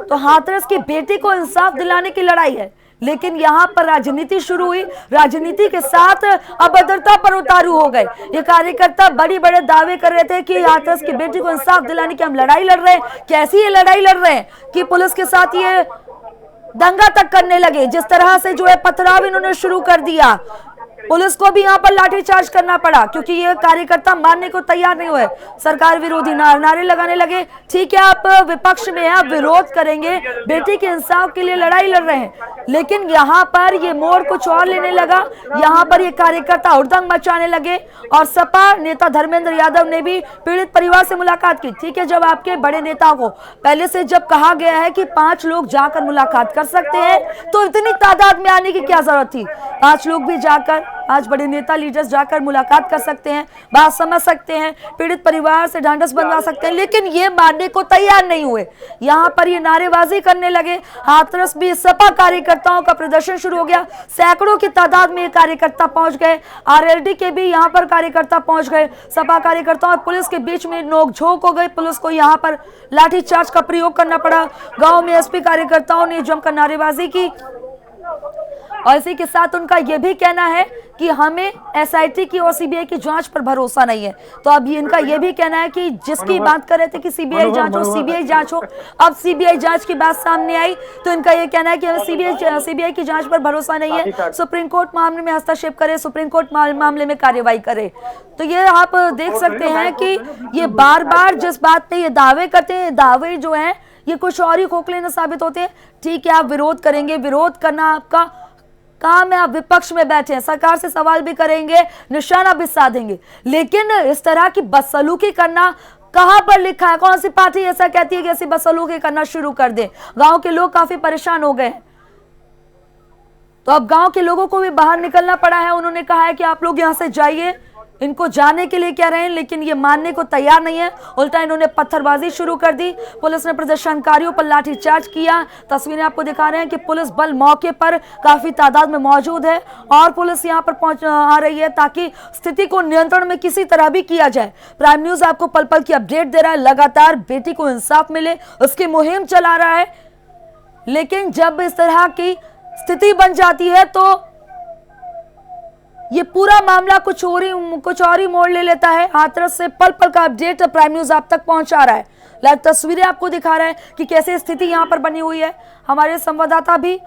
तो हाथरस की बेटी को इंसाफ दिलाने की लड़ाई है, लेकिन यहाँ पर राजनीति शुरू हुई। राजनीति के साथ अभद्रता पर उतारू हो गए। ये कार्यकर्ता बड़े दावे कर रहे थे कि हाथरस की बेटी को इंसाफ दिलाने की हम लड़ाई लड़ रहे हैं। कैसी ये लड़ाई लड़ रहे हैं कि पुलिस के साथ ये दंगा तक करने लगे। जिस तरह से जो है पथराव इन्होंने शुरू कर दिया, पुलिस को भी यहाँ पर लाठीचार्ज करना पड़ा, क्योंकि ये कार्यकर्ता मानने को तैयार नहीं हुए। सरकार विरोधी नारे लगाने लगे। ठीक है, आप विपक्ष में हैं, आप विरोध करेंगे, बेटी के इंसाफ के लिए लड़ाई लड़ रहे हैं, लेकिन यहाँ पर ये मोड़ कुछ और लेने लगा। यहाँ पर ये कार्यकर्ता हुड़दंग मचाने लगे और सपा नेता धर्मेंद्र यादव ने भी पीड़ित परिवार से मुलाकात की। ठीक है, जब आपके बड़े नेता को पहले से जब कहा गया है कि 5 लोग जाकर मुलाकात कर सकते हैं, तो इतनी तादाद में आने की क्या जरूरत थी? 5 लोग भी जाकर, 5 बड़े नेता लीडर्स जाकर मुलाकात कर सकते हैं, बात समझ सकते हैं, पीड़ित परिवार से ढांढस बंधवा सकते हैं, लेकिन ये मानने को तैयार नहीं हुए। यहाँ पर ये नारेबाजी करने लगे। हाथरस भी सपा कार्यकर्ताओं का प्रदर्शन शुरू हो गया। सैकड़ों की तादाद में ये कार्यकर्ता पहुंच गए। आरएलडी के भी यहाँ पर कार्यकर्ता पहुंच गए। सपा कार्यकर्ताओं और पुलिस के बीच में नोकझोंक हो गई। पुलिस को यहाँ पर लाठीचार्ज का प्रयोग करना पड़ा। गाँव में एसपी कार्यकर्ताओं ने जमकर नारेबाजी की और इसी के साथ उनका यह भी कहना है कि हमें एसआईटी की और सीबीआई की जांच पर भरोसा नहीं है। तो अब इनका यह भी कहना है कि जिसकी बात कर रहे थे कि सीबीआई जांच हो, सीबीआई जांच हो, अब सीबीआई जांच की बात सामने आई तो इनका यह कहना है कि हमें सीबीआई की जांच पर भरोसा नहीं है। सुप्रीम कोर्ट मामले में हस्तक्षेप करे, सुप्रीम कोर्ट मामले में कार्यवाही करे। तो ये आप देख सकते हैं कि ये बार बार जिस बात पे ये दावे करते हैं, दावे जो है ये कुछ और ही खोखले न साबित होते हैं। ठीक है, आप विरोध करेंगे, विरोध करना आपका काम है, आप विपक्ष में बैठे हैं, सरकार से सवाल भी करेंगे, निशाना भी साधेंगे, लेकिन इस तरह की बदसलूकी करना कहां पर लिखा है? कौन सी पार्टी ऐसा कहती है कि ऐसी बदसलूकी करना शुरू कर दे? गांव के लोग काफी परेशान हो गए, तो अब गांव के लोगों को भी बाहर निकलना पड़ा है। उन्होंने कहा है कि आप लोग यहां से जाइए, इनको जाने के लिए कह रहे हैं, लेकिन ये मानने को तैयार नहीं है। उल्टा इन्होंने पत्थरबाजी शुरू कर दी। पुलिस ने प्रदर्शनकारियों पर लाठीचार्ज किया। तस्वीरें आपको दिखा रहे हैं कि पुलिस बल मौके पर काफी तादाद में मौजूद है और पुलिस यहां पर आ रही है ताकि स्थिति को नियंत्रण में किसी तरह भी किया जाए। प्राइम न्यूज आपको पल पल की अपडेट दे रहा है। लगातार बेटी को इंसाफ मिले उसकी मुहिम चला रहा है, लेकिन जब इस तरह की स्थिति बन जाती है तो ये पूरा मामला कुछ और ही मोड़ ले लेता है। हाथरस से पल पल का अपडेट प्राइम न्यूज आप तक पहुंचा रहा है। लाइव तस्वीरें आपको दिखा रहा है कि कैसे स्थिति यहां पर बनी हुई है। हमारे संवाददाता भी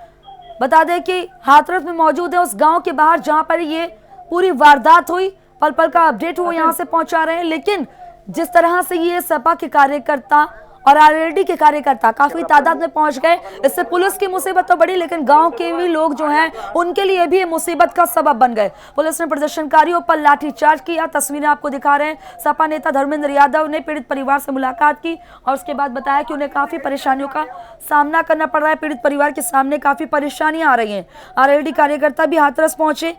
बता दें कि हाथरस में मौजूद है, उस गांव के बाहर जहां पर ये पूरी वारदात हुई। पल पल का अपडेट वो यहां से पहुंचा रहे हैं, लेकिन जिस तरह से ये सपा के कार्यकर्ता और आरएलडी के कार्यकर्ता काफी तादाद में पहुंच गए, इससे पुलिस की मुसीबत तो बढ़ी, लेकिन गांव के भी लोग जो हैं उनके लिए भी मुसीबत का सबब बन गए। पुलिस ने प्रदर्शनकारियों पर लाठीचार्ज किया। तस्वीरें आपको दिखा रहे हैं। सपा नेता धर्मेंद्र यादव ने पीड़ित परिवार से मुलाकात की और उसके बाद बताया कि उन्हें काफी परेशानियों का सामना करना पड़ रहा है। पीड़ित परिवार के सामने काफी परेशानियां आ रही हैं। आरएलडी कार्यकर्ता भी हाथरस पहुंचे।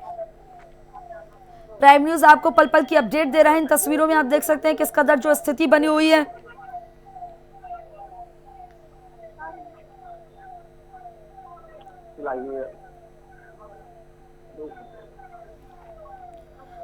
प्राइम न्यूज आपको पल पल की अपडेट दे रहा है। इन तस्वीरों में आप देख सकते हैं किस कदर जो स्थिति बनी हुई है।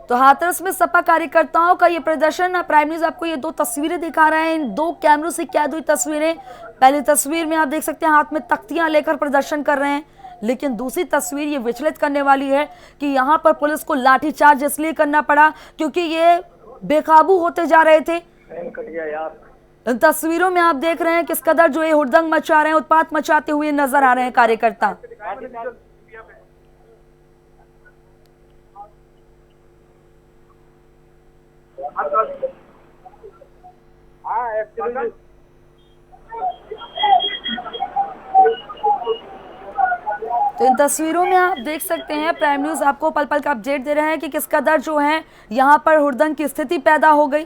तो हाथरस में सपा कार्यकर्ताओं का ये प्रदर्शन, प्राइम न्यूज आपको ये 2 तस्वीरें दिखा रहे हैं। इन 2 कैमरों से कैद हुई तस्वीरें। पहली तस्वीर में आप देख सकते हैं हाथ में तख्तियां लेकर प्रदर्शन कर रहे हैं, लेकिन दूसरी तस्वीर ये विचलित करने वाली है कि यहाँ पर पुलिस को लाठीचार्ज इसलिए करना पड़ा क्योंकि ये बेकाबू होते जा रहे थे। कट गया यार। इन तस्वीरों में आप देख रहे हैं किस कदर जो ये हुड़दंग मचा रहे हैं, उत्पात मचाते हुए नजर आ रहे हैं कार्यकर्ता। तो इन तस्वीरों में आप देख सकते हैं, प्राइम न्यूज आपको पल पल का अपडेट दे रहे हैं कि किस कदर जो है यहाँ पर हुड़दंग की स्थिति पैदा हो गई।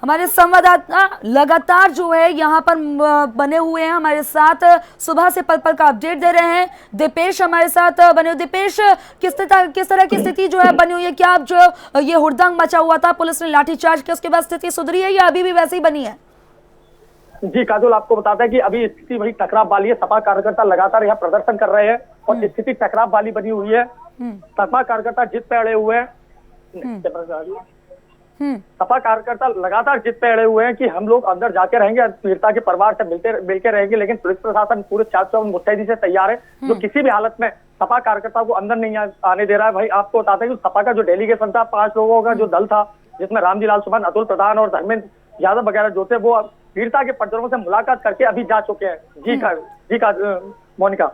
हमारे संवाददाता लगातार जो है यहाँ पर बने हुए हैं हमारे साथ, सुबह से पल पल का अपडेट दे रहे हैं। दीपेश हमारे साथ बने हुए। दीपेश, किस तरह की स्थिति जो है बनी हुई है? क्या अब जो ये हुड़दंग मचा हुआ था, पुलिस ने लाठीचार्ज किया, उसके बाद स्थिति सुधरी है या अभी भी वैसी ही बनी है? जी काजोल, आपको बताता है कि अभी स्थिति वही टकराव वाली है। सपा कार्यकर्ता लगातार यहाँ प्रदर्शन कर रहे हैं और स्थिति टकराव वाली बनी हुई है। सपा कार्यकर्ता जिद पे अड़े हुए हैं। सपा कार्यकर्ता लगातार जिद पे अड़े हुए हैं कि हम लोग अंदर जाके रहेंगे, पीड़िता के परिवार से मिलके रहेंगे, लेकिन पुलिस प्रशासन पूरे 4 मुस्तैदी से तैयार है, जो किसी भी हालत में सपा कार्यकर्ता को अंदर नहीं आने दे रहा है। भाई आपको बताते हैं कि सपा का जो डेलीगेशन था, 5 लोगों का जो दल था, जिसमें रामजी लाल सुमन, अतुल प्रधान और धर्मेंद्र यादव वगैरह जो थे, वो पीड़िता के परिजनों से मुलाकात करके अभी जा चुके हैं। जी का मोनिका,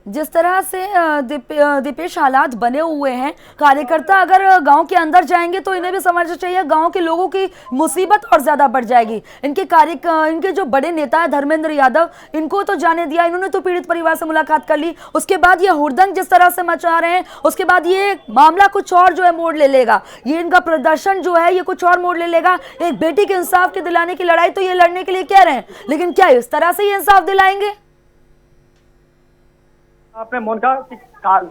जिस तरह से दीपेश हालात बने हुए हैं, कार्यकर्ता अगर गांव के अंदर जाएंगे तो इन्हें भी समझना चाहिए गांव के लोगों की मुसीबत और ज्यादा बढ़ जाएगी। इनके जो बड़े नेता है धर्मेंद्र यादव, इनको तो जाने दिया, इन्होंने तो पीड़ित परिवार से मुलाकात कर ली, उसके बाद ये हुड़दंग जिस तरह से मचा रहे हैं, उसके बाद ये मामला कुछ और जो है मोड़ ले लेगा। ये इनका प्रदर्शन जो है ये कुछ और मोड़ ले लेगा। एक बेटी के इंसाफ के दिलाने की लड़ाई तो ये लड़ने के लिए कह रहे हैं, लेकिन क्या इस तरह से ये इंसाफ दिलाएंगे? आपने मोनिका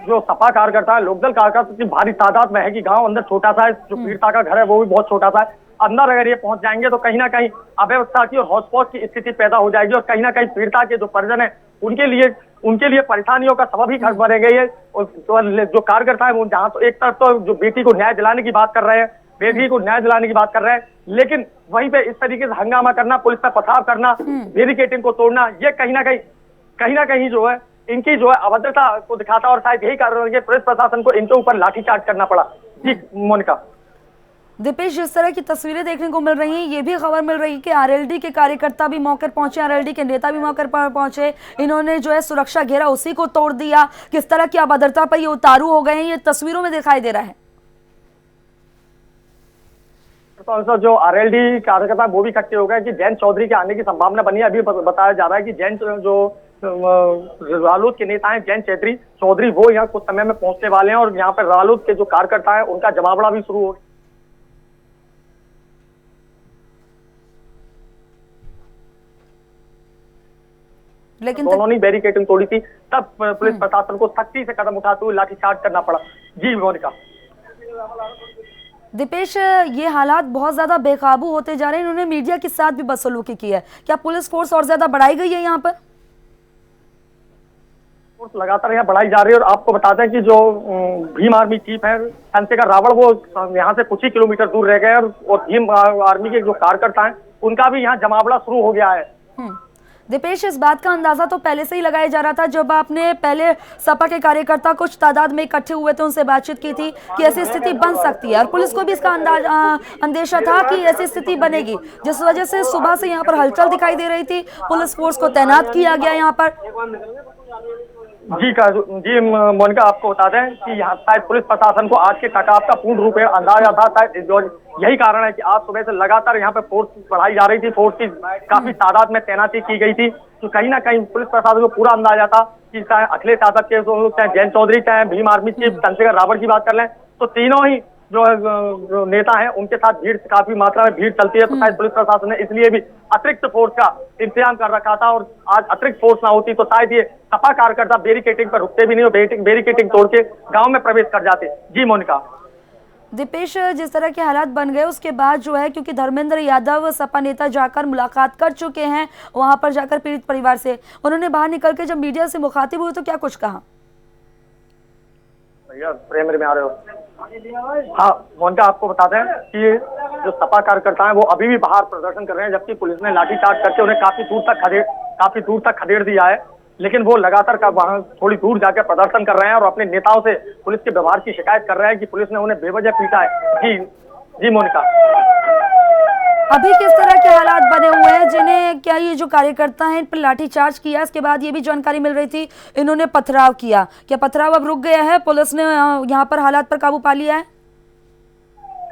जो सपा कार्यकर्ता है, लोकदल कार्यकर्ता की भारी तादाद में है कि गांव अंदर छोटा सा है, जो पीड़िता का घर है वो भी बहुत छोटा सा है। अंदर अगर ये पहुंच जाएंगे तो कहीं ना कहीं अव्यवस्था की और हॉटस्पॉट की स्थिति पैदा हो जाएगी और कहीं ना कहीं पीड़िता के जो परिजन है उनके लिए परेशानियों का सबब ही बनेगा ये। जो कार्यकर्ता है वो जहाँ तो एक तरफ तो जो बेटी को न्याय दिलाने की बात कर रहे हैं, बेटी को न्याय दिलाने की बात कर रहे हैं, लेकिन वहीं पे इस तरीके से हंगामा करना, पुलिस पर पथराव करना, बैरिकेडिंग को तोड़ना, ये कहीं ना कहीं जो है इनकी जो है अभद्रता को दिखाता और शायद यही कारण है कि पुलिस प्रशासन को इनके ऊपर लाठीचार्ज करना पड़ा। जी मोनिका। दीपेश, जिस तरह की तस्वीरें देखने को मिल रही हैं, ये भी खबर मिल रही है कि आरएलडी के कार्यकर्ता भी मौके पर पहुंचे, आरएलडी के नेता भी मौके पर पहुंचे, इन्होंने जो है सुरक्षा घेरा उसी को तोड़ दिया। किस तरह की अभद्रता पर ये उतारू हो गए हैं, ये तस्वीरों में दिखाई दे रहा है। तो जो आरएलडी कार्यकर्ता वो भी इकट्ठे हो गए कि जयंत चौधरी के आने की संभावना बनी है। अभी बताया जा रहा है कि जयंत जो रालोद के नेता हैं जयंत चौधरी वो यहाँ कुछ समय में पहुंचने वाले हैं और यहाँ पर रालोद के जो कार्यकर्ता है उनका जमावड़ा भी शुरू हो गया। लेकिन दोनों ने बैरिकेडिंग तोड़ी थी, तब पुलिस प्रशासन को सख्ती से कदम उठाते हुए लाठीचार्ज करना पड़ा। जी मोनिका। दीपेश, ये हालात बहुत ज्यादा बेकाबू होते जा रहे हैं, इन्होंने मीडिया के साथ भी बदसलूकी की है, क्या पुलिस फोर्स और ज्यादा बढ़ाई गई है यहाँ पर? फोर्स लगातार यहाँ बढ़ाई जा रही है और आपको बताते हैं कि जो भीम आर्मी चीफ है चंद्रशेखर रावण, वो यहाँ से कुछ ही किलोमीटर दूर रह गए और भीम आर्मी के जो कार्यकर्ता हैं उनका भी यहाँ जमावड़ा शुरू हो गया है। दीपेश, इस बात का अंदाजा तो पहले से ही लगाया जा रहा था, जब आपने पहले सपा के कार्यकर्ता कुछ तादाद में इकट्ठे हुए थे, उनसे बातचीत की थी कि ऐसी स्थिति बन सकती है और पुलिस को भी इसका अंदेशा था कि ऐसी स्थिति बनेगी, जिस वजह से सुबह से यहाँ पर हलचल दिखाई दे रही थी। पुलिस फोर्स को तैनात किया गया यहाँ पर। जी मोनिका, आपको बता दें कि यहाँ शायद पुलिस प्रशासन को आज के टकराव का पूर्ण रूप में अंदाजा था। शायद यही कारण है कि आज सुबह से लगातार यहाँ पे फोर्स बढ़ाई जा रही थी, फोर्स की काफी तादाद में तैनाती की गई थी। तो कहीं ना कहीं पुलिस प्रशासन को पूरा अंदाजा था कि चाहे अखिलेश यादव के चाहे जयंत चौधरी, चाहे भीम आर्मी चीफ चंद्रशेखर रावण की बात कर लें, तो तीनों ही जो नेता हैं उनके साथ भीड़ काफी मात्रा में भीड़ चलती है। तो शायद पुलिस प्रशासन ने इसलिए भी अतिरिक्त फोर्स का इंतजाम कर रखा था और आज अतिरिक्त फोर्स ना होती तो शायद ये सपा कार्यकर्ता बैरिकेडिंग पर रुकते भी नहीं और बैरिकेडिंग तोड़ के गांव में प्रवेश कर जाते। जी मोनिका। दीपेश, जिस तरह के हालात बन गए उसके बाद जो है, क्योंकि धर्मेंद्र यादव सपा नेता जाकर मुलाकात कर चुके हैं, वहां पर जाकर पीड़ित परिवार से उन्होंने बाहर निकल के जब मीडिया से मुखातिब हुए तो क्या कुछ कहा? भैया प्रेमरी में आ रहे हो? हाँ मोनिका, आपको बताते हैं कि जो सपा कार्यकर्ता हैं वो अभी भी बाहर प्रदर्शन कर रहे हैं, जबकि पुलिस ने लाठीचार्ज करके उन्हें काफी दूर तक खदेड़ दिया है, लेकिन वो लगातार वहां थोड़ी दूर जाकर प्रदर्शन कर रहे हैं और अपने नेताओं से पुलिस के व्यवहार की शिकायत कर रहे हैं कि पुलिस ने उन्हें बेवजह पीटा है। जी जी मोनिका। अभी किस तरह के हालात बने हुए हैं, जिन्हें क्या ये जो कार्यकर्ता हैं इन पर लाठीचार्ज किया, इसके बाद ये भी जानकारी मिल रही थी इन्होंने पथराव किया, क्या पथराव अब रुक गया है, पुलिस ने यहाँ पर हालात पर काबू पा लिया है?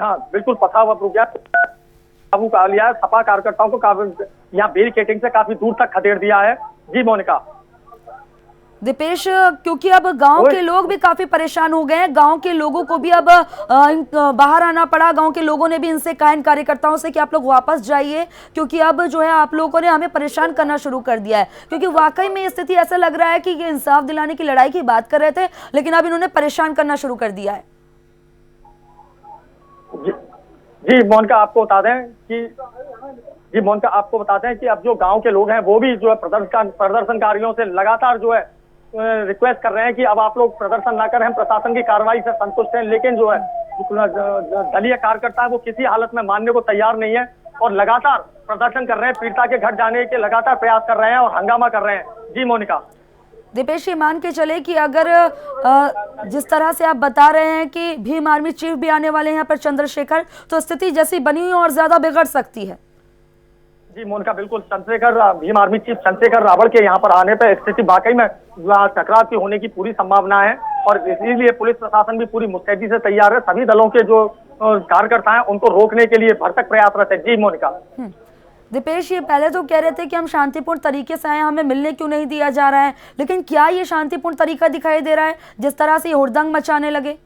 हाँ बिल्कुल, पथराव अब रुक गया, काबू पा लिया है। सपा कार्यकर्ताओं को काफी यहाँ बैरिकेडिंग से काफी दूर तक खदेड़ दिया है। जी मोनिका। दीपेश, क्योंकि अब गांव के लोग भी काफी परेशान हो गए हैं, गांव के लोगों को भी अब बाहर आना पड़ा, गांव के लोगों ने भी इनसे कहा, इन कार्यकर्ताओं से कि आप लोग वापस जाइए, क्योंकि अब जो है आप लोगों ने हमें परेशान करना शुरू कर दिया है। क्योंकि वाकई में स्थिति ऐसा लग रहा है कि ये इंसाफ दिलाने की लड़ाई की बात कर रहे थे, लेकिन अब इन्होंने परेशान करना शुरू कर दिया है। जी मोनिका, आपको बता दें कि अब जो गांव के लोग हैं वो भी जो है प्रदर्शनकारियों से लगातार जो है रिक्वेस्ट कर रहे हैं कि अब आप लोग प्रदर्शन ना करें, हम प्रशासन की कार्रवाई से संतुष्ट हैं। लेकिन जो है दलीय कार्यकर्ता है वो किसी हालत में मानने को तैयार नहीं है और लगातार प्रदर्शन कर रहे हैं, पीड़िता के घर जाने के लगातार प्रयास कर रहे हैं और हंगामा कर रहे हैं। जी मोनिका। दीपेश, ये मान के चले कि अगर जिस तरह से आप बता रहे हैं कि भीम आर्मी चीफ भी आने वाले हैं यहाँ पर चंद्रशेखर, तो स्थिति जैसी बनी हुई और ज्यादा बिगड़ सकती है। जी मोनिका, बिल्कुल, भीम आर्मी चीफ चंद्रशेखर रावल के यहाँ पर आने पर स्थिति वाकई में टकराव की होने की पूरी संभावना है और इसीलिए पुलिस प्रशासन भी पूरी मुस्तैदी से तैयार है। सभी दलों के जो कार्यकर्ता हैं उनको रोकने के लिए भरसक प्रयासरत है। जी मोनिका। दीपेश, ये पहले तो कह रहे थे कि हम शांतिपूर्ण तरीके से आए, हमें मिलने क्यों नहीं दिया जा रहा है, लेकिन क्या ये शांतिपूर्ण तरीका दिखाई दे रहा है जिस तरह से ये हुड़दंग मचाने लगे?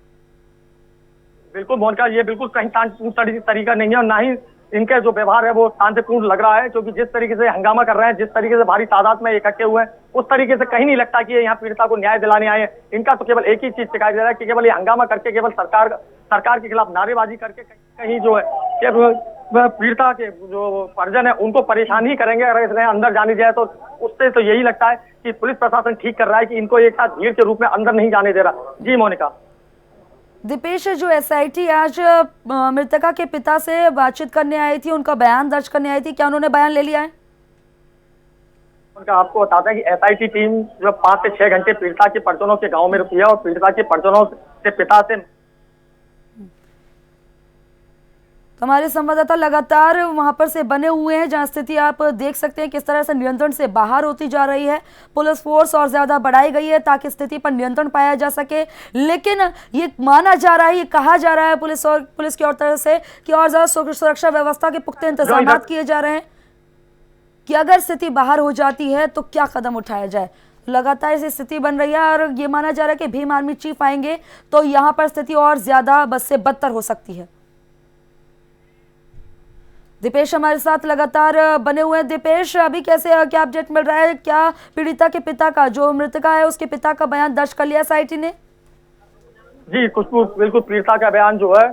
बिल्कुल मोनिका, ये बिल्कुल कहीं शांतिपूर्ण तरीका नहीं है और ना ही इनका जो व्यवहार है वो शांतिपूर्ण लग रहा है, क्योंकि जिस तरीके से हंगामा कर रहे हैं, जिस तरीके से भारी तादाद में इकट्ठे हुए हैं, उस तरीके से कहीं नहीं लगता कि ये यहाँ पीड़िता को न्याय दिलाने आए हैं। इनका तो केवल एक ही चीज दिखाई दे रहा है कि केवल ये हंगामा करके, केवल सरकार के खिलाफ नारेबाजी करके कहीं जो है पीड़िता के जो परिजन है उनको परेशान ही करेंगे। अगर इसमें अंदर जाने जाए तो उससे तो यही लगता है कि पुलिस प्रशासन ठीक कर रहा है कि इनको एक साथ भीड़ के रूप में अंदर नहीं जाने दे रहा। जी मोनिका। दीपेश, जो एसआईटी आज मृतका के पिता से बातचीत करने आई थी, उनका बयान दर्ज करने आई थी, क्या उन्होंने बयान ले लिया है? उनका आपको बताते हैं कि एसआईटी टीम जो 5 से 6 घंटे पीड़िता के परिजनों के गांव में रुकी है और पीड़िता के परिजनों से पिता से हमारे संवाददाता लगातार वहां पर से बने हुए हैं, जहां स्थिति आप देख सकते हैं किस तरह से नियंत्रण से बाहर होती जा रही है। पुलिस फोर्स और ज्यादा बढ़ाई गई है ताकि स्थिति पर नियंत्रण पाया जा सके, लेकिन ये माना जा रहा है, ये कहा जा रहा है पुलिस की ओर तरफ से कि और ज्यादा सुरक्षा व्यवस्था के पुख्ते इंतजाम किए जा रहे हैं कि अगर स्थिति बाहर हो जाती है तो क्या कदम उठाया जाए। लगातार ऐसी स्थिति बन रही है और ये माना जा रहा है कि भीम आर्मी चीफ आएंगे तो यहाँ पर स्थिति और ज्यादा बद से बदतर हो सकती है। दीपेश हमारे साथ लगातार बने हुए हैं। दीपेश, अभी कैसे क्या अपडेट मिल रहा है? क्या पीड़िता के पिता का, जो मृतका है उसके पिता का बयान दर्ज कर लिया एसआईटी ने? जी खुशबू, बिल्कुल, पीड़िता का बयान जो है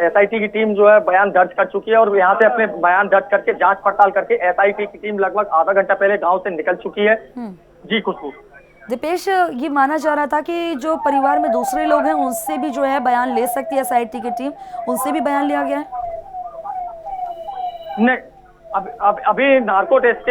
एसआईटी की टीम जो है बयान दर्ज कर चुकी है और यहाँ से अपने बयान दर्ज करके जांच पड़ताल करके एसआईटी की टीम लगभग आधा घंटा पहले गाँव से निकल चुकी है। जी खुशबू। दीपेश, ये माना जा रहा था कि जो परिवार में दूसरे लोग हैं उनसे भी जो है बयान ले सकती है एसआईटी की टीम, उनसे भी बयान लिया गया है? नहीं, अभी नार्को टेस्ट